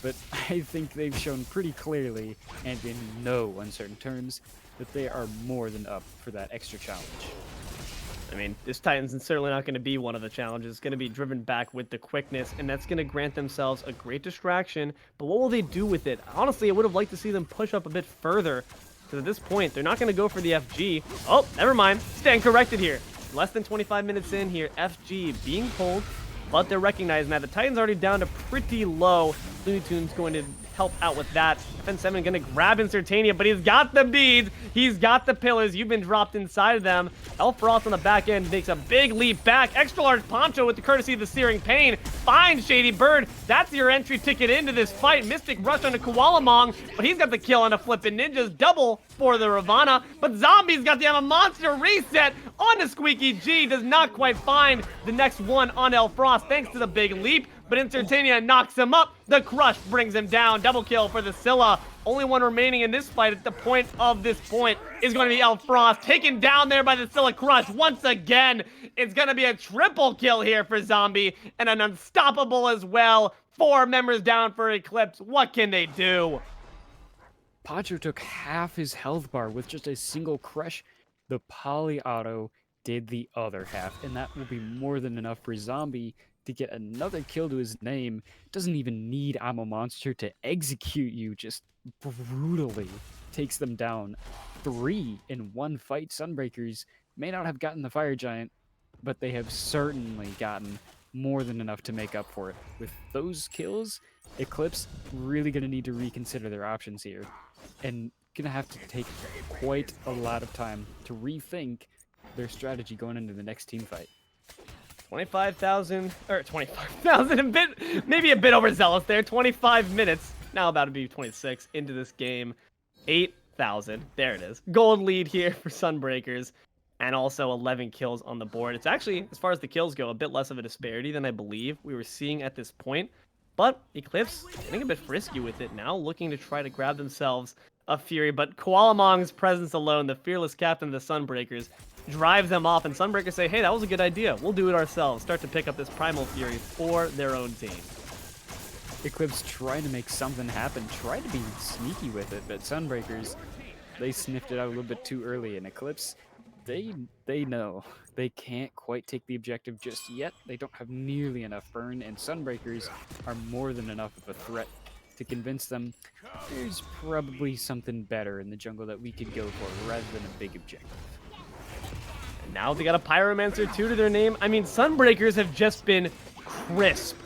but I think they've shown pretty clearly and in no uncertain terms that they are more than up for that extra challenge. I mean, this Titan's certainly not going to be one of the challenges. It's going to be driven back with the quickness, and that's going to grant themselves a great distraction. But what will they do with it? Honestly, I would have liked to see them push up a bit further. Because at this point, they're not going to go for the FG. Oh, never mind. Stand corrected here. Less than 25 minutes in here. FG being pulled, but they're recognizing that. The Titan's already down to pretty low. LuneyToons going to help out with that. FN7 going to grab Insertania, but he's got the beads. He's got the pillars. You've been dropped inside of them. Frost on the back end makes a big leap back. XtraLargePoncho with the courtesy of the Searing Pain finds ShadyByrd. That's your entry ticket into this fight. Mystic rush onto KoalaMang, but he's got the kill on a flippin' ninjas. Double for the Ravana, but Zombie's got the monster reset onto SqueaakyG. Does not quite find the next one on Frost thanks to the big leap, but Insertania knocks him up. The crush brings him down. Double kill for the Scylla. Only one remaining in this fight at the point of this point is going to be Frost, taken down there by the Scylla crush once again. It's going to be a triple kill here for Zombie, and an unstoppable as well. 4 members down for Eclipse. What can they do? Poncho took half his health bar with just a single crush. The poly auto did the other half, and that will be more than enough for Zombie to get another kill to his name. Doesn't even need I'm a Monster to execute you, just brutally takes them down. 3 in one fight. Sunbreakers may not have gotten the Fire Giant, but they have certainly gotten more than enough to make up for it. With those kills, Eclipse really going to need to reconsider their options here, and going to have to take quite a lot of time to rethink their strategy going into the next team fight. 25,000, or 25,000, maybe a bit overzealous there. 25 minutes, now about to be 26 into this game. 8,000, there it is. Gold lead here for Sunbreakers, and also 11 kills on the board. It's actually, as far as the kills go, a bit less of a disparity than I believe we were seeing at this point. But Eclipse getting a bit frisky with it now, looking to try to grab themselves a Fury. But KoalaMang's presence alone, the fearless captain of the Sunbreakers, drives them off, and Sunbreakers say, hey, that was a good idea. We'll do it ourselves. Start to pick up this Primal Fury for their own team. Eclipse trying to make something happen, tried to be sneaky with it, but Sunbreakers, they sniffed it out a little bit too early, and Eclipse, they know they can't quite take the objective just yet. They don't have nearly enough burn, and Sunbreakers are more than enough of a threat to convince them there's probably something better in the jungle that we could go for rather than a big objective. And now they got a Pyromancer 2 to their name. I mean, Sunbreakers have just been crisp.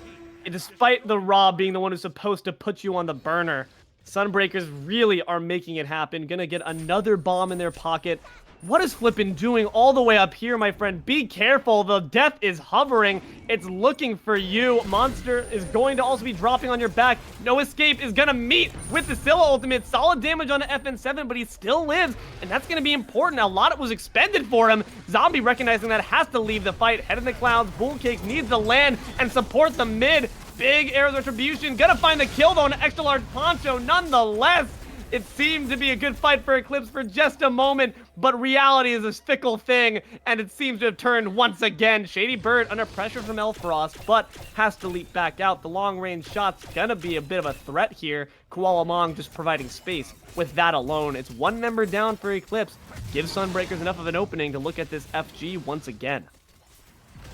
Despite the Raw being the one who's supposed to put you on the burner, Sunbreakers really are making it happen. Gonna get another bomb in their pocket. What is Flippin' doing all the way up here, my friend? Be careful. The death is hovering. It's looking for you. Monster is going to also be dropping on your back. No Escape is going to meet with the Scylla ultimate. Solid damage on the FN7, but he still lives, and that's going to be important. A lot was expended for him. Zombie recognizing that has to leave the fight. Head in the clouds. BoolCakes needs to land and support the mid. Big Arrows Retribution. Gonna find the kill, though, on XtraLargePoncho. Nonetheless, It seemed to be a good fight for Eclipse for just a moment, but reality is a fickle thing, and it seems to have turned once again. ShadyByrd under pressure from Frost, but has to leap back out. The long-range shot's gonna be a bit of a threat here. KoalaMang just providing space. With that alone, it's one member down for Eclipse. Gives Sunbreakers enough of an opening to look at this FG once again.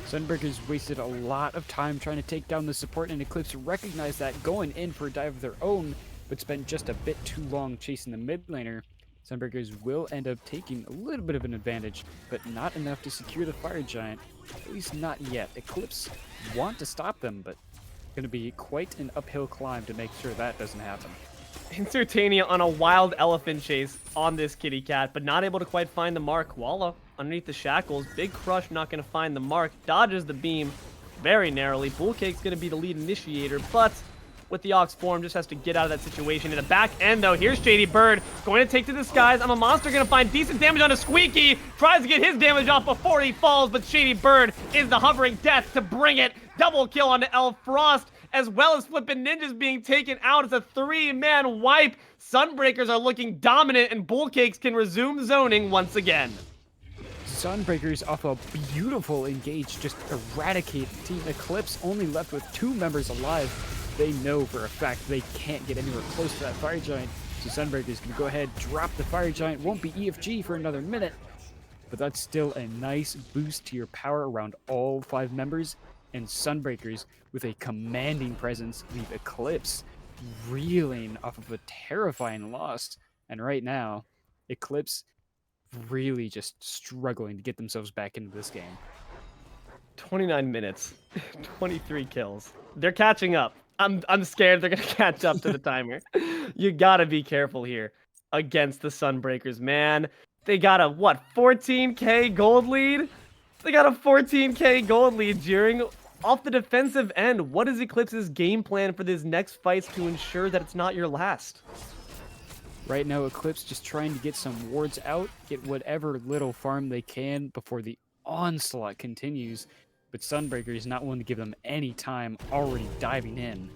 Sunbreakers wasted a lot of time trying to take down the support, and Eclipse recognized that going in for a dive of their own, but spent just a bit too long chasing the mid laner. Sunbreakers will end up taking a little bit of an advantage, but not enough to secure the Fire Giant. At least not yet. Eclipse want to stop them, but it's going to be quite an uphill climb to make sure that doesn't happen. Insertania on a wild elephant chase on this kitty cat, but not able to quite find the mark. Koala underneath the shackles. Big Crush not going to find the mark. Dodges the beam very narrowly. BoolCakes going to be the lead initiator, but with the Ox form, just has to get out of that situation. In the back end, though, here's ShadyByrd going to take to the skies. I'm a Monster going to find decent damage on a Squeaky. Tries to get his damage off before he falls, but ShadyByrd is the hovering death to bring it. Double kill onto Frost, as well as Flippin' Ninjas being taken out. It's a 3-man wipe. Sunbreakers are looking dominant, and BoolCakes can resume zoning once again. Sunbreakers off a beautiful engage just eradicate Team Eclipse, only left with 2 members alive. They know for a fact they can't get anywhere close to that Fire Giant, so Sunbreakers can go ahead, drop the Fire Giant. Won't be EFG for another minute, but that's still a nice boost to your power around all 5 members, and Sunbreakers, with a commanding presence, leave Eclipse reeling off of a terrifying loss. And right now, Eclipse really just struggling to get themselves back into this game. 29 minutes, 23 kills. They're catching up. I'm scared they're gonna catch up to the timer. You gotta be careful here against the Sunbreakers, man. They got a, what, 14k gold lead? They got a 14k gold lead, Jeering. Off the defensive end, what is Eclipse's game plan for this next fight to ensure that it's not your last? Right now, Eclipse just trying to get some wards out, get whatever little farm they can before the onslaught continues. But Sunbreakers not willing to give them any time, already diving in.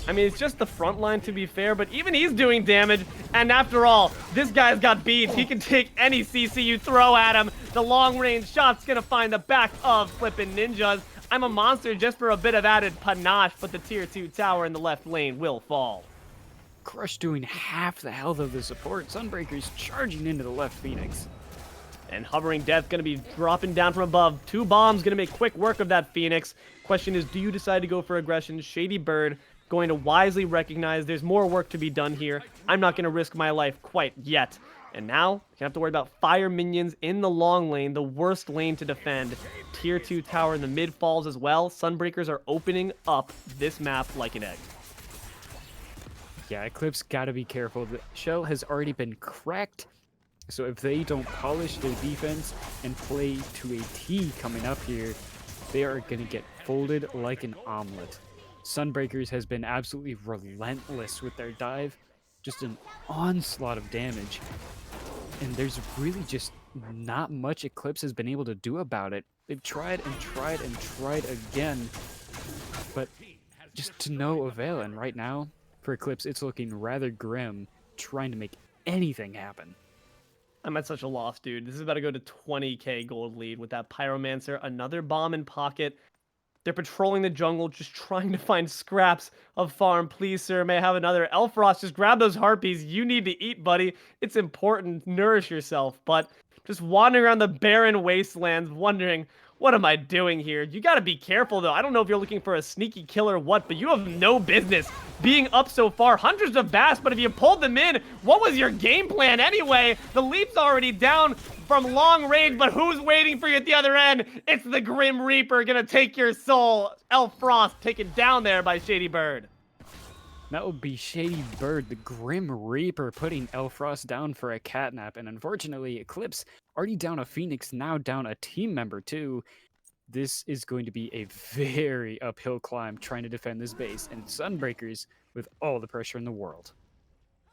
I mean, it's just the front line, to be fair, but even he's doing damage. And after all, this guy's got beads. He can take any CC you throw at him. The long-range shot's gonna find the back of Flippin' Ninjas. I'm a Monster just for a bit of added panache, but the tier 2 tower in the left lane will fall. Crush doing half the health of the support. Sunbreakers charging into the left Phoenix. And Hovering Death going to be dropping down from above. 2 bombs going to make quick work of that Phoenix. Question is, do you decide to go for aggression? ShadyByrd going to wisely recognize there's more work to be done here. I'm not going to risk my life quite yet. And now, you have to worry about fire minions in the long lane, the worst lane to defend. Tier 2 tower in the mid falls as well. Sunbreakers are opening up this map like an egg. Yeah, Eclipse gotta be careful. The shell has already been cracked, so if they don't polish their defense and play to a T coming up here, they are gonna get folded like an omelet. Sunbreakers has been absolutely relentless with their dive, just an onslaught of damage. And there's really just not much Eclipse has been able to do about it. They've tried and tried and tried again, but just to no avail. And right now, for Eclipse, it's looking rather grim, trying to make anything happen. I'm at such a loss, dude. This is about to go to 20k gold lead with that Pyromancer. Another bomb in pocket. They're patrolling the jungle, just trying to find scraps of farm. Please, sir, may I have another? Frost, just grab those harpies. You need to eat, buddy. It's important. Nourish yourself. But just wandering around the barren wastelands, wondering, what am I doing here? You gotta be careful, though. I don't know if you're looking for a sneaky kill or what, but you have no business being up so far. Hundreds of bass, but if you pulled them in, what was your game plan anyway? The leap's already down from long range, but who's waiting for you at the other end? It's the Grim Reaper gonna take your soul. Frost taken down there by ShadyByrd. That would be ShadyByrd, the Grim Reaper, putting Frost down for a catnap. And unfortunately, Eclipse already down a Phoenix, now down a team member too. This is going to be a very uphill climb trying to defend this base. And Sunbreakers with all the pressure in the world.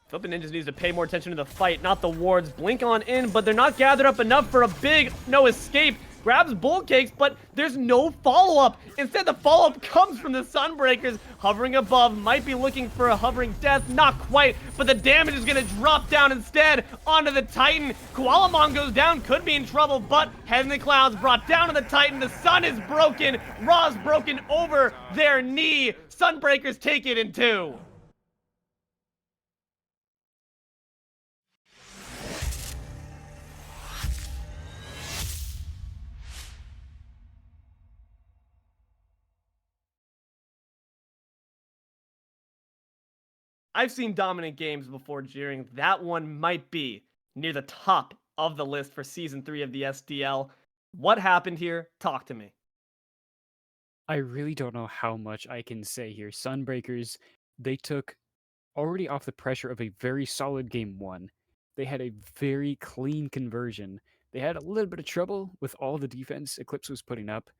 Flippin' Ninjas needs to pay more attention to the fight, not the wards. Blink on in, but they're not gathered up enough for a big no escape. grabs BoolCakes, but there's no follow-up. Instead, the follow-up comes from the Sunbreakers. Hovering above, might be looking for a hovering death, not quite, but the damage is gonna drop down instead onto the Titan. KoalaMang goes down, could be in trouble, but Head in the Clouds brought down to the Titan. The sun is broken, Ra's broken over their knee. Sunbreakers take it in 2. I've seen dominant games before, Jeering. That one might be near the top of the list for Season 3 of the SDL. What happened here? Talk to me. I really don't know how much I can say here. Sunbreakers, they took already off the pressure of a very solid game 1. They had a very clean conversion. They had a little bit of trouble with all the defense Eclipse was putting up,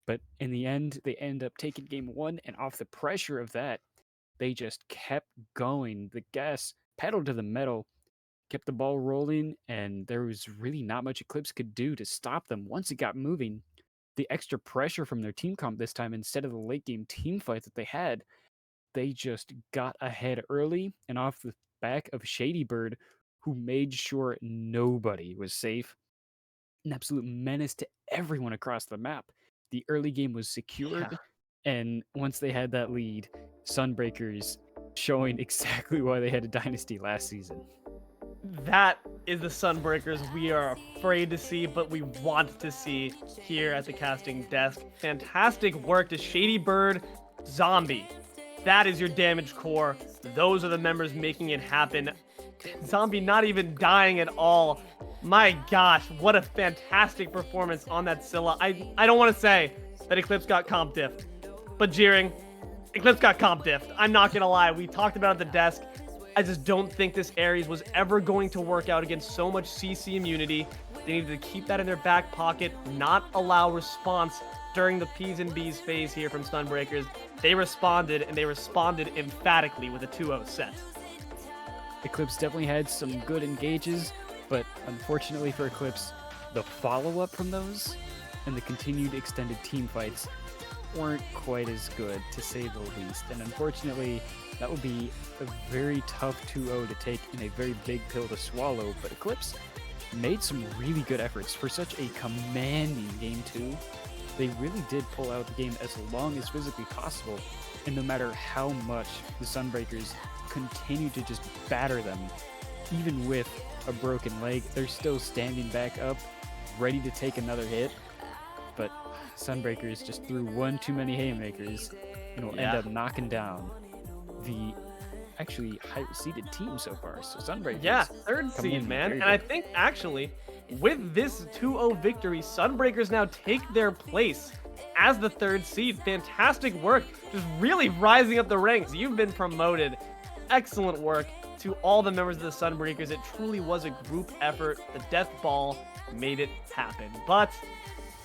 but in the end, they end up taking game 1, and off the pressure of that, they just kept going. The gas pedal to the metal, kept the ball rolling, and there was really not much Eclipse could do to stop them once it got moving. The extra pressure from their team comp this time, instead of the late game team fight that they had, they just got ahead early and off the back of ShadyByrd, who made sure nobody was safe. An absolute menace to everyone across the map. The early game was secured, and once they had that lead, Sunbreakers showing exactly why they had a dynasty last season. That is the Sunbreakers we are afraid to see, but we want to see here at the casting desk. Fantastic work to ShadyByrd, Zombie. That is your damage core. Those are the members making it happen. Zombie not even dying at all. My gosh, what a fantastic performance on that Scylla. I don't want to say that Eclipse got comp diffed, but Jeering, Eclipse got comp diffed. I'm not gonna lie, we talked about it at the desk. I just don't think this Ares was ever going to work out against so much CC immunity. They needed to keep that in their back pocket, not allow response during the P's and B's phase here from Sunbreakers. They responded, and they responded emphatically with a 2-0 set. Eclipse definitely had some good engages, but unfortunately for Eclipse, the follow-up from those and the continued extended team fights weren't quite as good, to say the least. And unfortunately, that will be a very tough 2-0 to take and a very big pill to swallow. But Eclipse made some really good efforts for such a commanding game 2. They really did pull out the game as long as physically possible. And no matter how much the Sunbreakers continue to just batter them, even with a broken leg, they're still standing back up, ready to take another hit. But Sunbreakers just threw one too many haymakers and will end up knocking down the actually higher seeded team so far. So Sunbreakers, yeah, 3rd seed, man. And I think actually with this 2-0 victory, Sunbreakers now take their place as the 3rd seed. Fantastic work, just really rising up the ranks. You've been promoted. Excellent work to all the members of the Sunbreakers. It truly was a group effort. The death ball made it happen. But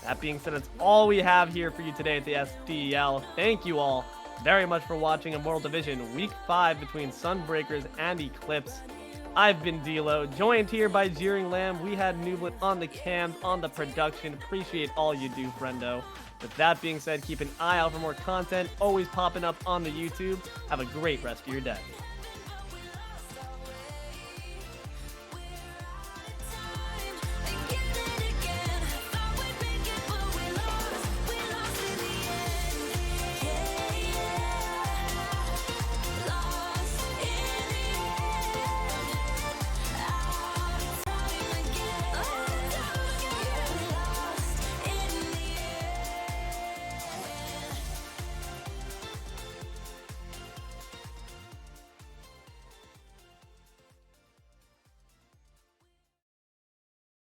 that being said, that's all we have here for you today at the SDL. Thank you all very much for watching Immortal Division Week 5 between Sunbreakers and Eclipse. I've been Deelo, joined here by JeeringLamb. We had iNooblet on the cams, on the production. Appreciate all you do, friendo. With that being said, keep an eye out for more content, always popping up on the YouTube. Have a great rest of your day.